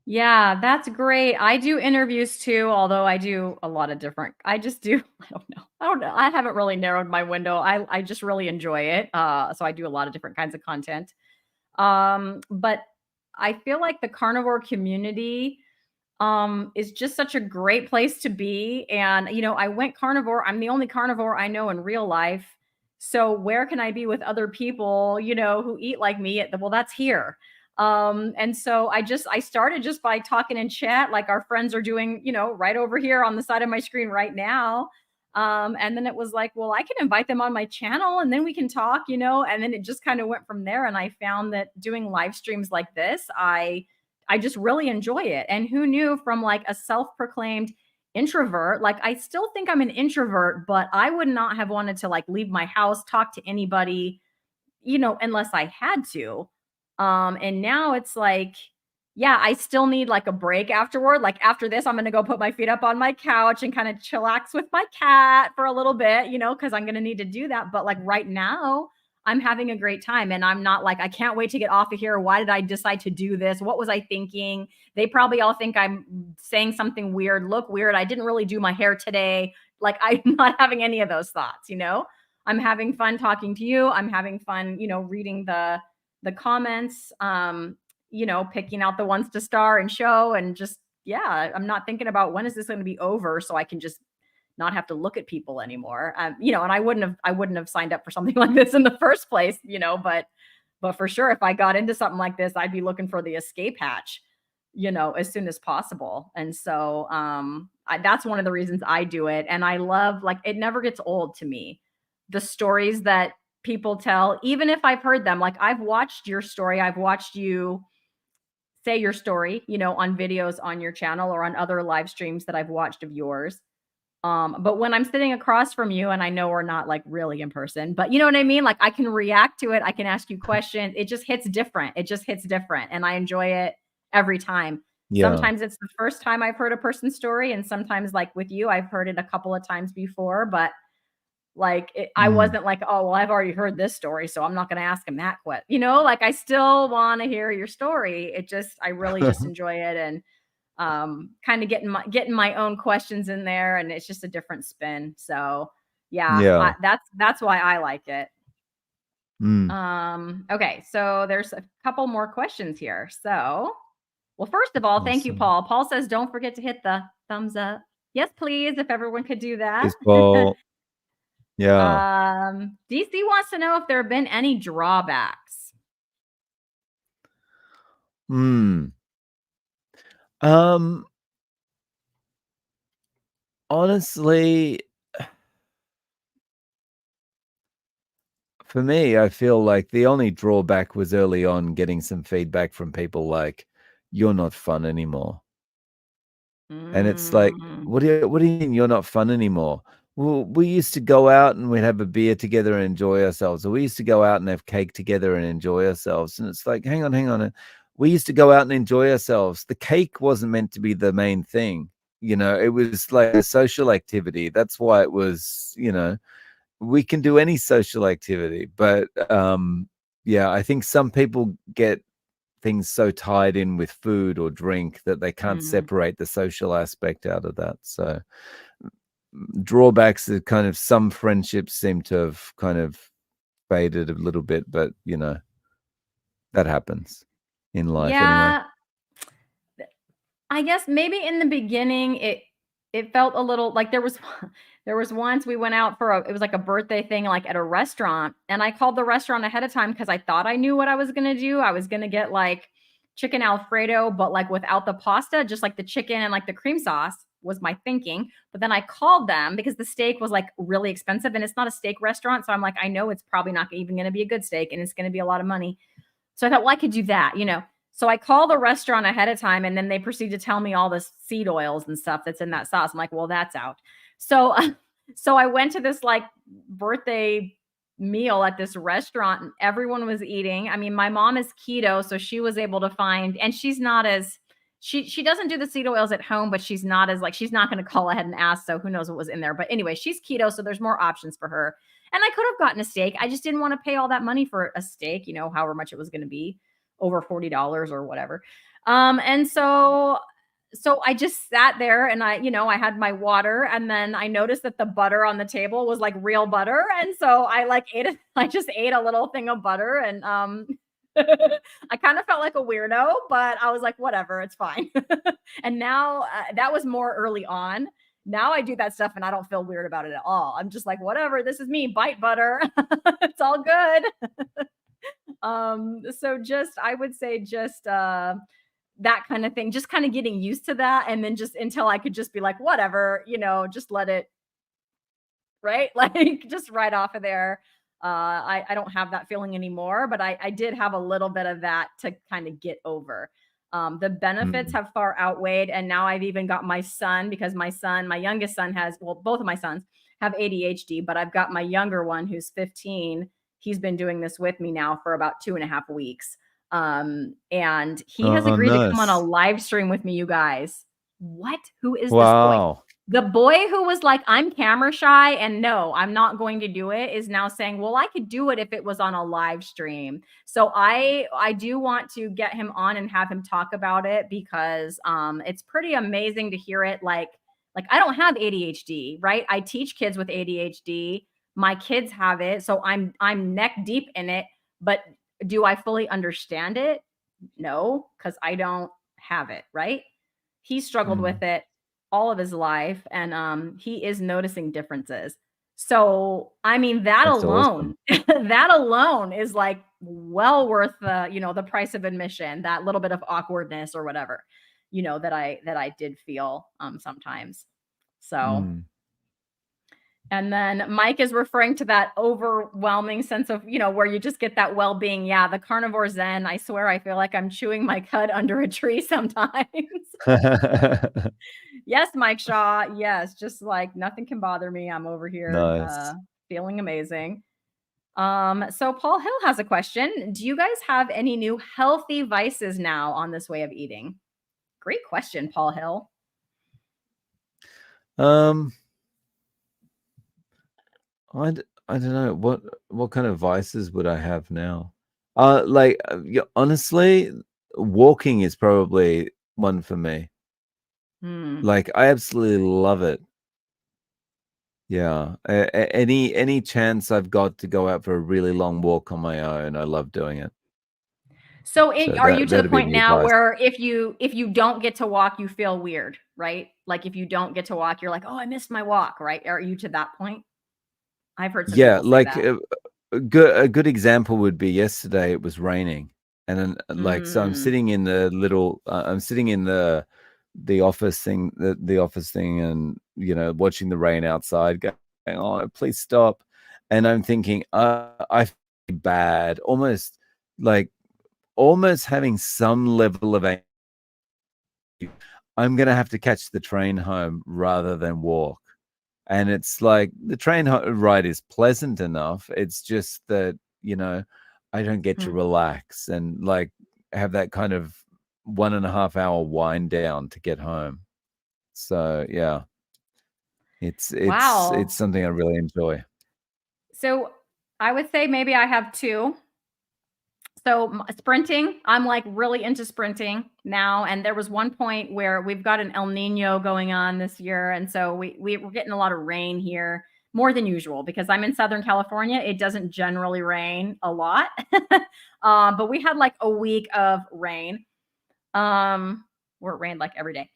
Yeah, that's great. I do interviews too, although I do a lot of different I just do I don't know. I don't know. I haven't really narrowed my window. I just really enjoy it. So I do a lot of different kinds of content. But I feel like the carnivore community is just such a great place to be. And, I went carnivore. I'm the only carnivore I know in real life. So where can I be with other people, who eat like me? Well, that's here. And so I started just by talking in chat, like our friends are doing, right over here on the side of my screen right now. And then it was like, well, I can invite them on my channel and then we can talk, and then it just kind of went from there. And I found that doing live streams like this, I just really enjoy it. And who knew, from like a self-proclaimed introvert, like I still think I'm an introvert, but I would not have wanted to like leave my house, talk to anybody, unless I had to. And now it's like, yeah, I still need like a break afterward. Like after this, I'm going to go put my feet up on my couch and kind of chillax with my cat for a little bit, because I'm going to need to do that. But like right now, I'm having a great time and I'm not like, I can't wait to get off of here. Why did I decide to do this? What was I thinking? They probably all think I'm saying something weird, look weird. I didn't really do my hair today. Like I'm not having any of those thoughts, I'm having fun talking to you. I'm having fun, reading the comments, picking out the ones to star and show, and just, yeah, I'm not thinking about when is this going to be over so I can just not have to look at people anymore. And I wouldn't have signed up for something like this in the first place, but for sure, if I got into something like this, I'd be looking for the escape hatch, as soon as possible. And so, that's one of the reasons I do it. And I love, like, it never gets old to me. The stories that people tell, even if I've heard them, like I've watched your story, I've watched you say your story, on videos on your channel or on other live streams that I've watched of yours. But when I'm sitting across from you and I know we're not like really in person, but you know what I mean? Like I can react to it. I can ask you questions. It just hits different. It just hits different. And I enjoy it every time. Yeah. Sometimes it's the first time I've heard a person's story. And sometimes, like with you, I've heard it a couple of times before, but like I Mm. wasn't like, oh, well, I've already heard this story, so I'm not going to ask him that question. Like I still want to hear your story. I really just enjoy it. And kind of getting my own questions in there, and it's just a different spin. So yeah, Yeah. that's why I like it. Mm. Okay, so there's a couple more questions here. So, well, first of all, thank you, Awesome. Paul. Paul says, don't forget to hit the thumbs up. Yes, please, if everyone could do that. Baseball. Yeah. DC wants to know if there have been any drawbacks. Hmm. Honestly, for me, I feel like the only drawback was early on getting some feedback from people like, "You're not fun anymore." And it's like, Mm, what do you mean you're not fun anymore? Well, we used to go out and we'd have a beer together and enjoy ourselves, or we used to go out and have cake together and enjoy ourselves. And it's like, hang on, hang on. We used to go out and enjoy ourselves. The cake wasn't meant to be the main thing. It was like a social activity. That's why it was, we can do any social activity. But yeah, I think some people get things so tied in with food or drink that they can't mm. separate the social aspect out of that. So drawbacks are kind of, some friendships seem to have kind of faded a little bit, but that happens in life anyway. Yeah, I guess maybe in the beginning it felt a little like there was once we went out for it was like a birthday thing, like at a restaurant, and I called the restaurant ahead of time because I thought I knew what I was gonna do. I was gonna get like chicken Alfredo, but like without the pasta, just like the chicken and like the cream sauce was my thinking. But then I called them because the steak was like really expensive and it's not a steak restaurant. So I'm like, I know it's probably not even gonna be a good steak and it's gonna be a lot of money. So I thought, well, I could do that. So I call the restaurant ahead of time and then they proceed to tell me all the seed oils and stuff that's in that sauce. I'm like, well, that's out. So, so I went to this like birthday meal at this restaurant and everyone was eating. I mean, my mom is keto, so she was able to find, and she's not as, she doesn't do the seed oils at home, but she's not as like, she's not going to call ahead and ask. So who knows what was in there. But anyway, she's keto, so there's more options for her. And I could have gotten a steak. I just didn't want to pay all that money for a steak, however much it was going to be, over $40 or whatever. And so I just sat there and I had my water, and then I noticed that the butter on the table was like real butter. And so I like ate it. I just ate a little thing of butter, and I kind of felt like a weirdo, but I was like, whatever, it's fine. And now that was more early on. Now I do that stuff and I don't feel weird about it at all. I'm just like, whatever, this is me, bite butter. It's all good. So just I would say just that kind of thing, just kind of getting used to that. And then just until I could just be like, whatever, just let it right? Like just right off of there. I don't have that feeling anymore, but I did have a little bit of that to kind of get over. The benefits Mm. have far outweighed, and now I've even got my son because my youngest son well, both of my sons have ADHD, but I've got my younger one who's 15. He's been doing this with me now for about 2.5 weeks. And he has Oh, agreed to come on a nice. live stream with me, you guys. What? Who is this boy? Wow. The boy who was like, I'm camera shy and no, I'm not going to do it is now saying, well, I could do it if it was on a live stream. So I do want to get him on and have him talk about it because it's pretty amazing to hear it like I don't have ADHD, right? I teach kids with ADHD. My kids have it, so I'm neck deep in it, but do I fully understand it? No, cuz I don't have it, right? He struggled Mm. with it all of his life and he is noticing differences. So, I mean that That's awesome. alone that alone is like well worth the price of admission, that little bit of awkwardness or whatever, that I did feel sometimes. So, Mm. and then Mike is referring to that overwhelming sense of, where you just get that well-being. Yeah, the carnivore zen. I swear I feel like I'm chewing my cud under a tree sometimes. Yes, Mike Shaw. Yes, just like nothing can bother me. I'm over here Nice. feeling amazing. So Paul Hill has a question. Do you guys have any new healthy vices now on this way of eating? Great question, Paul Hill. Um, I don't know what kind of vices would I have now. Like yeah, honestly, walking is probably one for me. Hmm. Like I absolutely love it. Yeah. Any chance I've got to go out for a really long walk on my own, I love doing it. So So are you to the that'd be point the now advice. where if you don't get to walk, you feel weird, right? Like if you don't get to walk, you're like, oh, I missed my walk, right? Are you to that point? I've heard some Yeah, people say like that. a good example would be yesterday it was raining. And then like so Mm, I'm sitting in the office thing the office thing and watching the rain outside going, oh please stop. And I'm thinking I feel bad, like almost having some level of I'm gonna have to catch the train home rather than walk. And it's like the ride is pleasant enough. It's just that, I don't get to hmm. relax and like have that kind of 1.5 hour wind down to get home. So yeah, it's Wow. something I really enjoy. So I would say maybe I have two. So sprinting, I'm like really into sprinting now. And there was one point where we've got an El Nino going on this year. And so we're getting a lot of rain here, more than usual, because I'm in Southern California. It doesn't generally rain a lot. But we had like a week of rain where it rained like every day.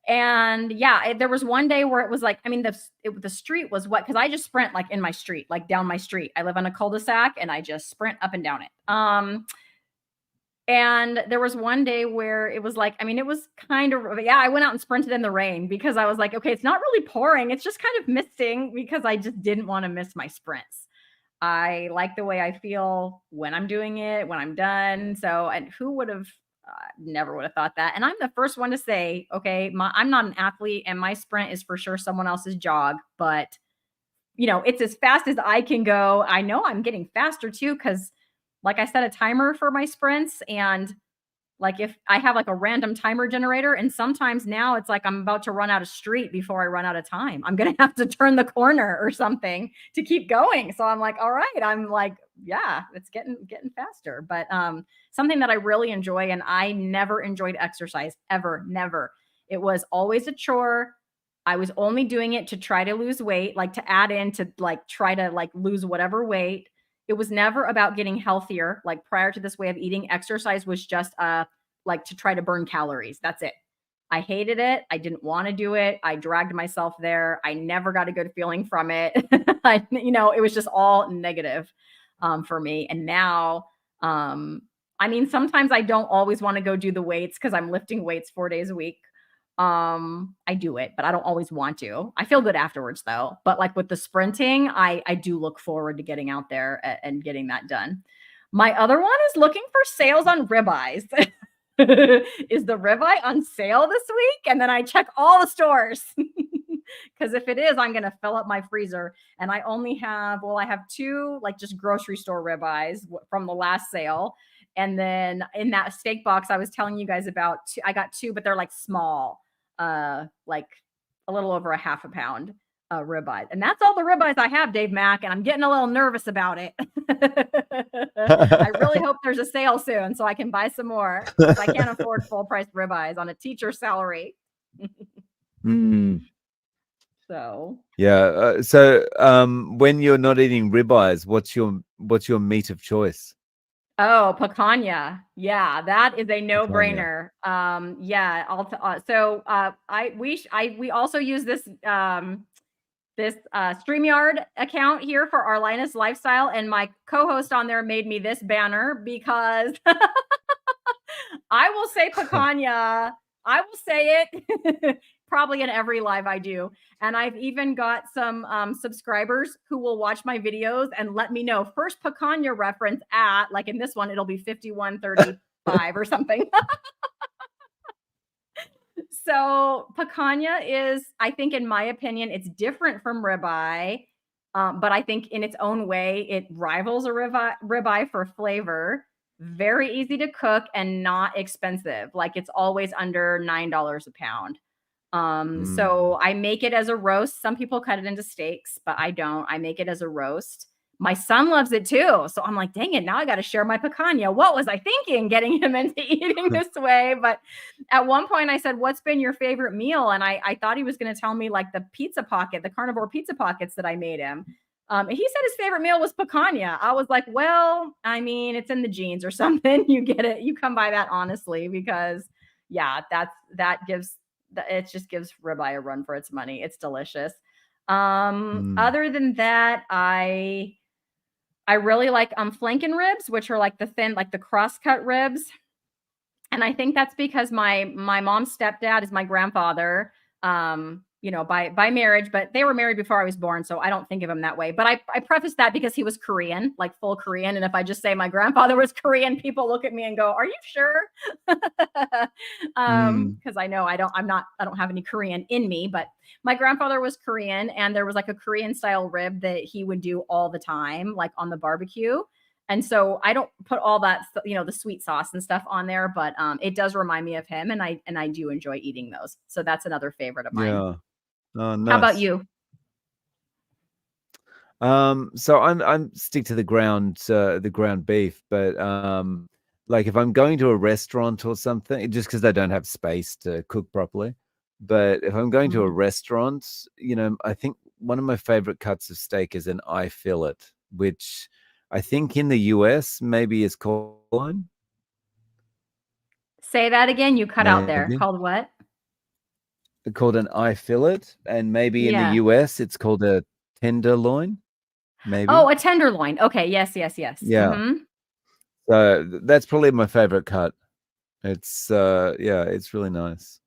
And yeah, there was one day where it was like, I mean, the street was wet because I just sprint like in my street, like down my street. I live on a cul-de-sac and I just sprint up and down it. And there was one day where it was like, I mean, it was kind of, yeah, I went out and sprinted in the rain because I was like, okay, it's not really pouring. It's just kind of misting because I just didn't want to miss my sprints. I like the way I feel when I'm doing it, when I'm done. So, and who would have never would have thought that? And I'm the first one to say, okay, I'm not an athlete and my sprint is for sure someone else's jog, but it's as fast as I can go. I know I'm getting faster too because like I set a timer for my sprints and like if I have like a random timer generator and sometimes now it's like I'm about to run out of street before I run out of time. I'm going to have to turn the corner or something to keep going. So I'm like, all right, I'm like, yeah, it's getting faster. But something that I really enjoy and I never enjoyed exercise ever, never. It was always a chore. I was only doing it to try to lose weight, like to add in to like try to like lose whatever weight. It was never about getting healthier. Like prior to this way of eating, exercise was just like to try to burn calories. That's it. I hated it. I didn't want to do it. I dragged myself there. I never got a good feeling from it. It was just all negative for me. And now, I mean, sometimes I don't always want to go do the weights because I'm lifting weights 4 days a week. I do it, but I don't always want to. I feel good afterwards though. But like with the sprinting, I do look forward to getting out there and getting that done. My other one is looking for sales on ribeyes. Is the ribeye on sale this week? And then I check all the stores. Because if it is, I'm going to fill up my freezer. And I only have, I have two like just grocery store ribeyes from the last sale. And then in that steak box I was telling you guys about, I got two, but they're like small, like a little over a half a pound ribeye. And that's all the ribeyes I have, Dave Mack. And I'm getting a little nervous about it. I really hope there's a sale soon so I can buy some more. I can't afford full price ribeyes on a teacher salary. So yeah. When you're not eating ribeyes, what's your meat of choice? Oh, picanha. Yeah, that is a no-brainer. We also use this StreamYard account here for our Linus lifestyle, and my co-host on there made me this banner because I will say picanha. I will say it probably in every live I do. And I've even got some subscribers who will watch my videos and let me know first picanha reference at, like in this one, it'll be 5135 or something. So picanha is, I think in my opinion, it's different from ribeye. But I think in its own way, it rivals a ribeye for flavor. Very easy to cook and not expensive. Like it's always under $9 a pound. So I make it as a roast. Some people cut it into steaks, but I don't. I make it as a roast. My son loves it too. So I'm like, dang it, now I got to share my picanha. What was I thinking getting him into eating this way? But at one point I said, what's been your favorite meal? And I thought he was going to tell me like the pizza pocket, the carnivore pizza pockets that I made him. He said his favorite meal was picanha. I was like, well, I mean, it's in the genes or something. You get it. You come by that honestly, because yeah, it just gives ribeye a run for its money. It's delicious. Other than that, I really like flanken ribs, which are like the thin, like the cross-cut ribs. And I think that's because my mom's stepdad is my grandfather, by marriage, but they were married before I was born, so I don't think of him that way. But I preface that because he was Korean, like full Korean. And if I just say my grandfather was Korean, people look at me and go, "Are you sure?" Because I know I don't have any Korean in me, but my grandfather was Korean, and there was like a Korean style rib that he would do all the time, like on the barbecue. And so I don't put all that, the sweet sauce and stuff on there, but it does remind me of him, and I do enjoy eating those. So that's another favorite of mine. Yeah. Oh, nice. How about you? So I'm stick to the ground beef, but like if I'm going to a restaurant or something, just because I don't have space to cook properly, but if I'm going to a restaurant, I think one of my favorite cuts of steak is an eye fillet, which I think in the US maybe is called loin. Say that again. You cut out there. Maybe. Called what? Called an eye fillet, and maybe in the US it's called a tenderloin. Maybe. Oh, a tenderloin. Okay. Yes. Yeah. So that's probably my favorite cut. It's it's really nice.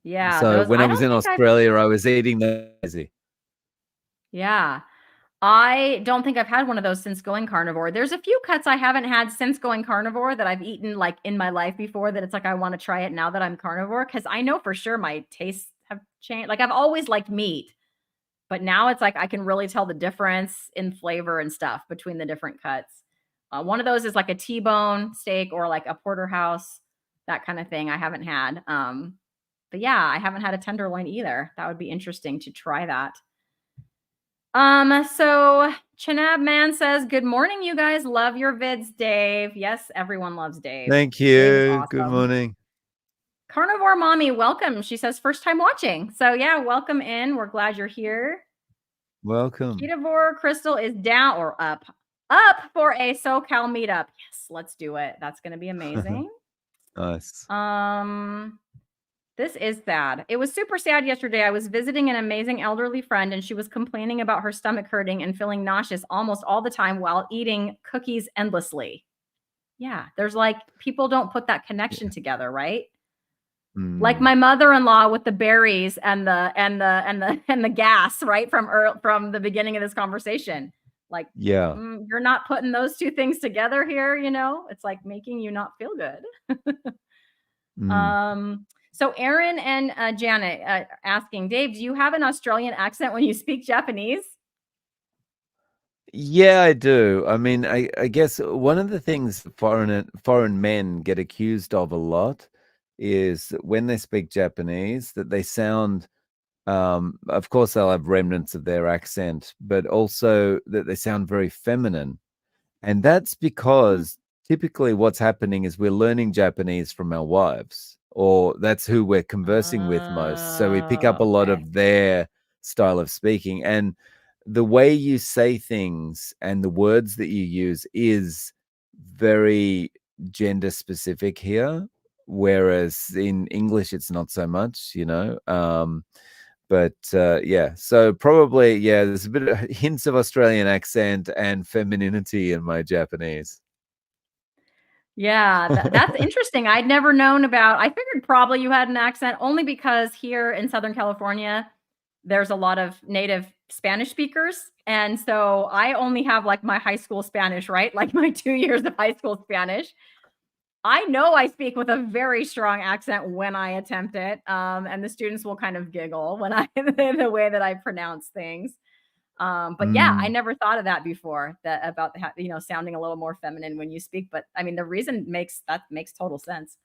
Yeah. So when I was in Australia, I was eating that. Yeah. I don't think I've had one of those since going carnivore. There's a few cuts I haven't had since going carnivore that I've eaten like in my life before that it's like I want to try it now that I'm carnivore, because I know for sure my tastes have changed. Like I've always liked meat, but now it's like I can really tell the difference in flavor and stuff between the different cuts. One of those is like a T-bone steak or like a porterhouse, that kind of thing I haven't had. But yeah, I haven't had a tenderloin either. That would be interesting to try that. So Chinab Man says, good morning, you guys. Love your vids, Dave. Yes, everyone loves Dave. Thank you. Awesome. Good morning. Carnivore Mommy, welcome. She says first time watching. So yeah, welcome in. We're glad you're here. Welcome. Ketovore Crystal is down or up. up for a SoCal meetup. Yes, let's do it. That's going to be amazing. Nice. This is sad. It was super sad yesterday. I was visiting an amazing elderly friend and she was complaining about her stomach hurting and feeling nauseous almost all the time while eating cookies endlessly. Yeah, there's like people don't put that connection Yeah. together, right? Like Mm. my mother-in-law with the berries and the gas, right? From the beginning of this conversation. Like Yeah. you're not putting those two things together here, you know? It's like making you not feel good. Mm. So Aaron and Janet asking, Dave, do you have an Australian accent when you speak Japanese? Yeah, I do. I mean, I guess one of the things foreign men get accused of a lot is that when they speak Japanese, that they sound, of course, they'll have remnants of their accent, but also that they sound very feminine. And that's because typically what's happening is we're learning Japanese from our wives, or that's who we're conversing with most. So we pick up a lot Okay. of their style of speaking. And the way you say things and the words that you use is very gender specific here. Whereas in English, it's not so much, you know. But yeah, so probably, yeah, there's a bit of hints of Australian accent and femininity in my Japanese. Yeah, that's interesting. I'd never known about. I figured probably you had an accent only because here in Southern California, there's a lot of native Spanish speakers. And so I only have like my high school Spanish, right? Like my 2 years of high school Spanish. I know I speak with a very strong accent when I attempt it. And the students will kind of giggle when the way that I pronounce things. But yeah, I Mm, never thought of that before, that about sounding a little more feminine when you speak. But I mean, the reason makes total sense.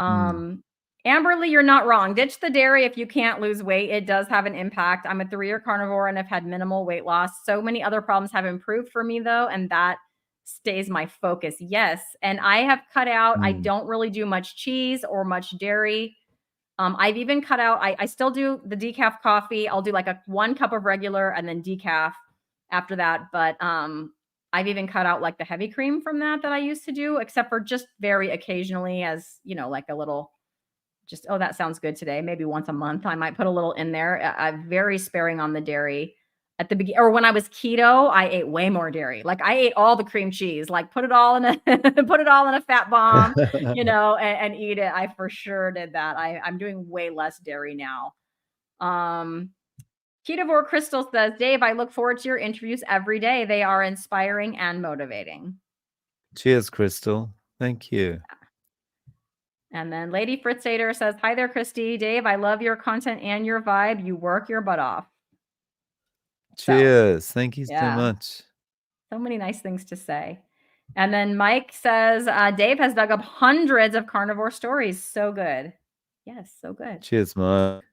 mm, Um, Amberly, you're not wrong. Ditch the dairy if you can't lose weight. It does have an impact. I'm a 3-year carnivore and I've had minimal weight loss. So many other problems have improved for me though, and that stays my focus. Yes, and I have cut out. I mm, don't really do much cheese or much dairy. I've even cut out. I still do the decaf coffee. I'll do like a 1 cup of regular and then decaf after that. But I've even cut out like the heavy cream from that I used to do, except for just very occasionally, as like a little. Just oh, that sounds good today. Maybe once a month, I might put a little in there. I'm very sparing on the dairy at the beginning. Or when I was keto, I ate way more dairy. Like I ate all the cream cheese. Like put it all in a put it all in a fat bomb, and eat it. I for sure did that. I'm doing way less dairy now. Um, Ketovore Crystal says, Dave, I look forward to your interviews every day. They are inspiring and motivating. Cheers, Crystal. Thank you. And then Lady Fritzader says, hi there, Christy. Dave, I love your content and your vibe. You work your butt off. So, Cheers. Thank you so yeah, much. so many nice things to say. And then Mike says, Dave has dug up hundreds of carnivore stories. So good. Yes, so good. Cheers, Mike.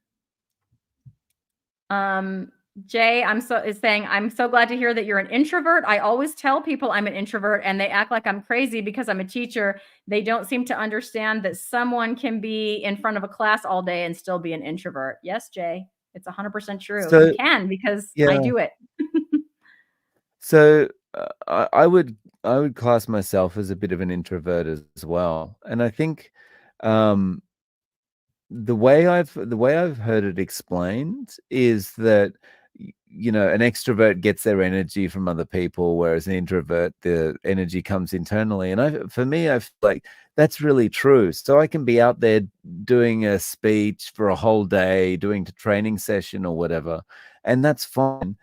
Um, Jay, is saying, I'm so glad to hear that you're an introvert. I always tell people I'm an introvert and they act like I'm crazy because I'm a teacher. They don't seem to understand that someone can be in front of a class all day and still be an introvert. Yes, Jay, it's 100% true. You So, can because I yeah. do it. So I would class myself as a bit of an introvert as well. And I think um the way I've heard it explained is that an extrovert gets their energy from other people, whereas an introvert, the energy comes internally. And for me, I feel like that's really true. So I can be out there doing a speech for a whole day, doing a training session or whatever, and that's fine.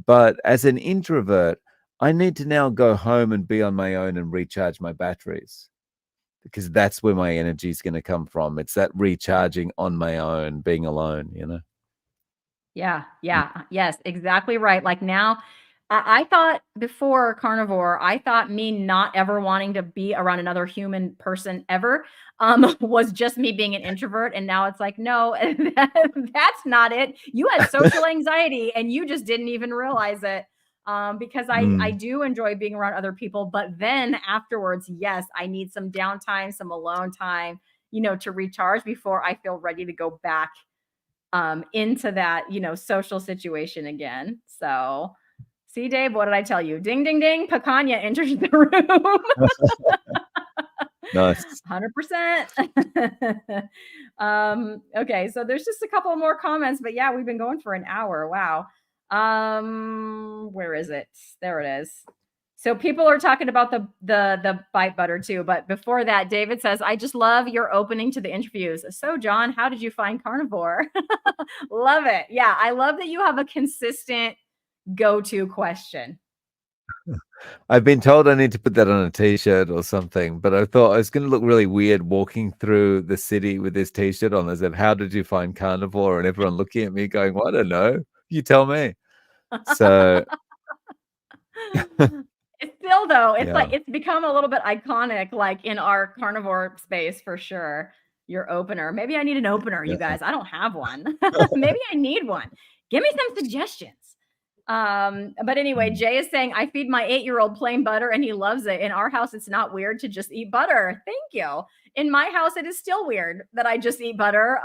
But as an introvert, I need to now go home and be on my own and recharge my batteries, because that's where my energy is going to come from. It's that recharging on my own, being alone. Yeah, Mm, yeah, yes, exactly right. Like now, I thought before carnivore, I thought me not ever wanting to be around another human person ever was just me being an introvert. And now it's like, no, that's not it. You had social anxiety and you just didn't even realize it. Because I mm, do enjoy being around other people, but then afterwards, yes, I need some downtime, some alone time, to recharge before I feel ready to go back into that social situation again. So See, Dave, what did I tell you? Ding, ding, ding. Picanha enters the room. Nice. 100%. Okay, so there's just a couple more comments, but yeah, we've been going for an hour. Wow. Where is it? There it is. So people are talking about the bite butter too, but before that, David says, "I just love your opening to the interviews." So, John, how did you find carnivore? Love it. Yeah, I love that you have a consistent go-to question. I've been told I need to put that on a t-shirt or something, but I thought I was going to look really weird walking through the city with this t-shirt on. I said, "How did you find carnivore?" And everyone looking at me going, "Well, I don't know. You tell me." So It's still though, it's like yeah, it's become a little bit iconic, like in our carnivore space for sure. Your opener. Maybe I need an opener, you yeah. guys. I don't have one. Maybe I need one. Give me some suggestions. But anyway, Mm. Jay is saying I feed my 8-year-old plain butter and he loves it. In our house, it's not weird to just eat butter. Thank you. In my house, it is still weird that I just eat butter.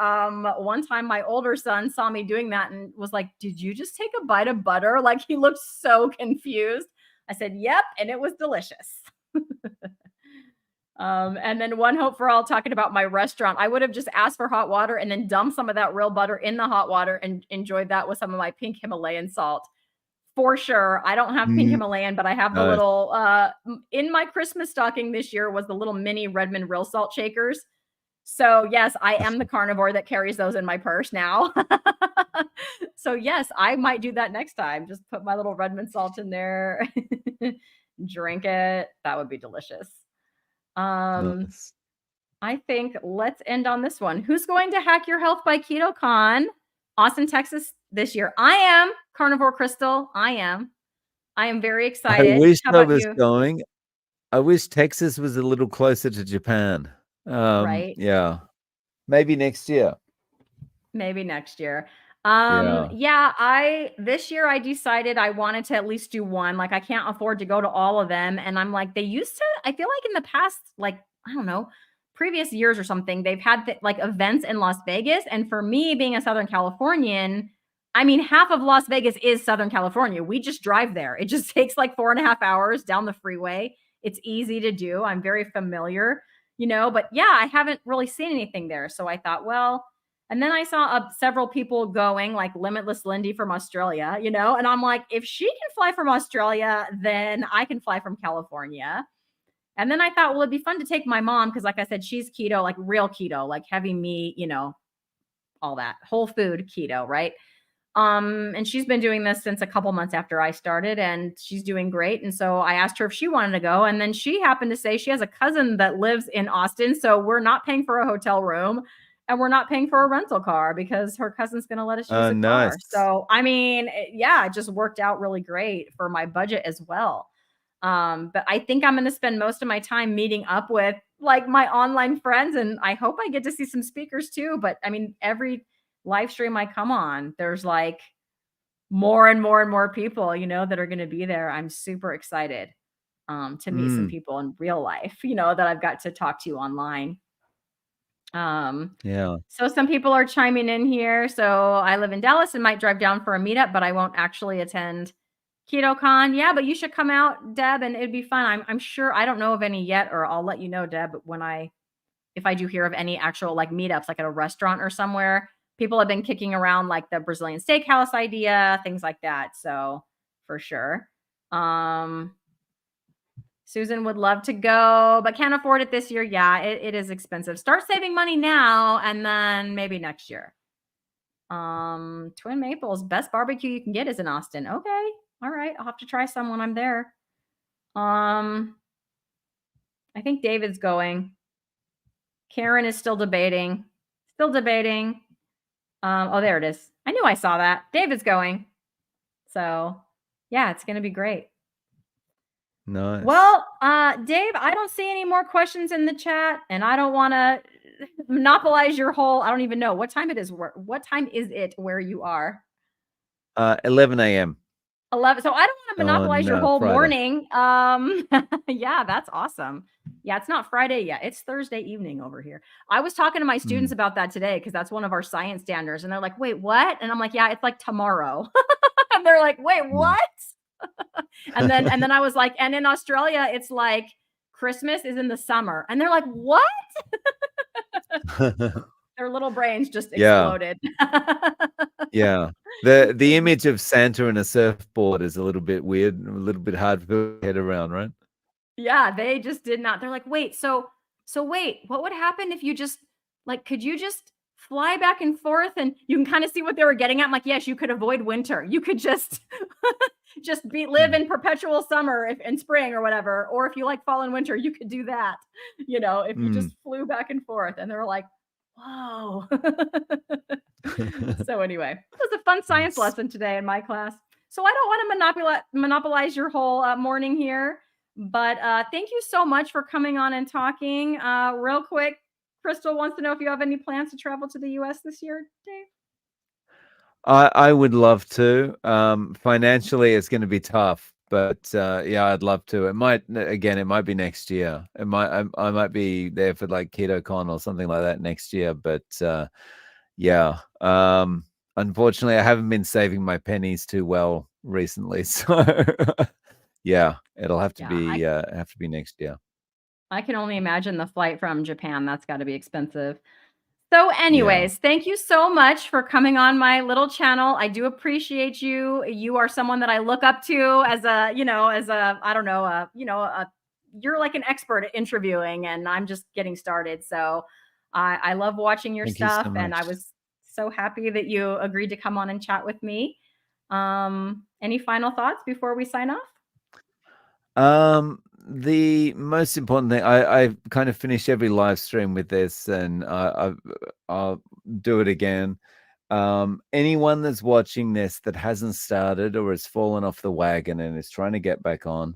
One time my older son saw me doing that and was like, "Did you just take a bite of butter?" Like he looked so confused. I said, "Yep," and it was delicious. And then One Hope for All talking about my restaurant. I would have just asked for hot water and then dumped some of that real butter in the hot water and enjoyed that with some of my pink Himalayan salt. For sure. I don't have pink Mm, Himalayan, but I have the nice. little in my Christmas stocking this year was the little mini Redmond real salt shakers. So, yes, I am the carnivore that carries those in my purse now. So, yes, I might do that next time. Just put my little Redmond salt in there, drink it. That would be delicious. Um, Nice. I think let's end on this one. Who's going to hack your health by KetoCon? Austin, Texas this year. I am Carnivore Crystal. I am. I am very I excited. wish How I about was you? going. I wish Texas was a little closer to Japan. Right? Yeah. Maybe next year. Maybe next year. Yeah. Yeah, I this year I decided I wanted to at least do one. Like I can't afford to go to all of them. And I'm like, they used to, I feel like in the past, like, I don't know, previous years or something, they've had like events in Las Vegas. And for me, being a Southern Californian, I mean, half of Las Vegas is Southern California. We just drive there. It just takes like 4.5 hours down the freeway. It's easy to do. I'm very familiar, but yeah, I haven't really seen anything there. So I thought, well, and then I saw several people going, like Limitless Lindy from Australia, and I'm like, if she can fly from Australia, then I can fly from California. And then I thought, well, it'd be fun to take my mom because, like I said, she's keto, like real keto, like heavy meat, all that whole food keto, right? And she's been doing this since a couple months after I started, and she's doing great. And so I asked her if she wanted to go, and then she happened to say she has a cousin that lives in Austin, so we're not paying for a hotel room, and we're not paying for a rental car because her cousin's going to let us use a car. Nice. So I mean, yeah, it just worked out really great for my budget as well. But I think I'm going to spend most of my time meeting up with like my online friends, and I hope I get to see some speakers too. But I mean, every live stream I come on, there's like more and more and more people, that are going to be there. I'm super excited to meet some Mm, people in real life, that I've got to talk to online. Um, yeah. so some people are chiming in here. So I live in Dallas and might drive down for a meetup, but I won't actually attend KetoCon. Yeah, but you should come out, Deb, and it'd be fun. I'm sure I don't know of any yet, or I'll let you know, Deb, if I do hear of any actual like meetups, like at a restaurant or somewhere. People have been kicking around like the Brazilian steakhouse idea, things like that. So for sure. Um, Susan would love to go, but can't afford it this year. Yeah, it is expensive. Start saving money now and then maybe next year. Twin Maples, best barbecue you can get is in Austin. Okay. All right. I'll have to try some when I'm there. Um, I think David's going. Karen is still debating. Still debating. Oh, there it is. I knew I saw that. David's going. So yeah, it's gonna be great. Nice. Well, Dave, I don't see any more questions in the chat, and I don't want to monopolize your whole. I don't even know what time it is. What time is it where you are? 11 a.m. 11. So I don't want to on monopolize your whole Friday. morning. Yeah, that's awesome. Yeah, it's not Friday yet. It's Thursday evening over here. I was talking to my students Mm. about that today because that's one of our science standards, and they're like, "Wait, what?" And I'm like, "Yeah, it's like tomorrow." And they're like, "Wait, Mm. what?" And then I was like, and in Australia, it's like Christmas is in the summer. And they're like, what? Their little brains just Yeah. exploded. Yeah. The image of Santa and a surfboard is a little bit weird, a little bit hard for people to head around, right? Yeah, they just did not. They're like, "Wait, so wait, what would happen if you just like could you just fly back and forth?" And you can kind of see what they were getting at. I'm like, "Yes, you could avoid winter. You could just just be live Mm. in perpetual summer if in spring or whatever. Or if you like fall and winter, you could do that. You know, if you just Mm. flew back and forth." And they were like, "Whoa." So anyway, it was a fun science Nice. lesson today in my class. So I don't want to monopolize your whole morning here, but thank you so much for coming on and talking. Real quick, Crystal wants to know if you have any plans to travel to the U.S. this year, Dave. I would love to. Financially, it's going to be tough, but yeah, I'd love to. It might again, it might be next year. I might be there for like KetoCon or something like that next year. But yeah, unfortunately, I haven't been saving my pennies too well recently, so yeah, it'll Yeah, have to be next year. I can only imagine the flight from Japan. That's got to be expensive. So, Yeah, anyways, thank you so much for coming on my little channel. I do appreciate you. You are someone that I look up to as a, as a, I don't know, you're like an expert at interviewing, and I'm just getting started. So, I love watching your thank you stuff, so and I much. was so happy that you agreed to come on and chat with me. Any final thoughts before we sign off? The most important thing, I kind of finish every live stream with this, and I'll do it again. Anyone that's watching this that hasn't started or has fallen off the wagon and is trying to get back on,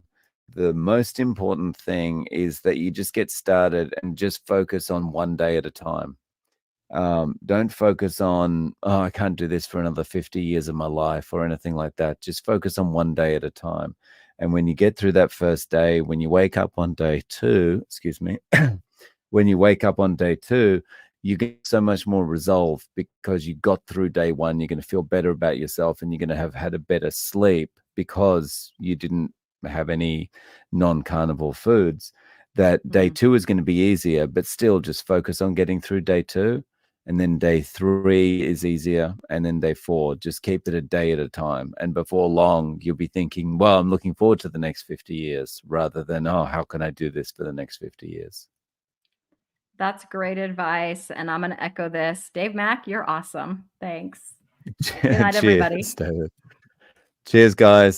the most important thing is that you just get started and just focus on one day at a time. Don't focus on, oh, I can't do this for another 50 years of my life or anything like that. Just focus on one day at a time. And when you get through that first day, when you wake up on day two, excuse me, when you wake up on day two, you get so much more resolve because you got through day one. You're going to feel better about yourself, and you're going to have had a better sleep because you didn't have any non-carnivore foods. That day Mhm. two is going to be easier, but still just focus on getting through day two. And then day three is easier. And then day four, just keep it a day at a time. And before long, you'll be thinking, well, I'm looking forward to the next 50 years rather than, oh, how can I do this for the next 50 years? That's great advice, and I'm going to echo this. Dave Mack, you're awesome. Thanks. Good night, everybody. Cheers, David. Cheers, guys.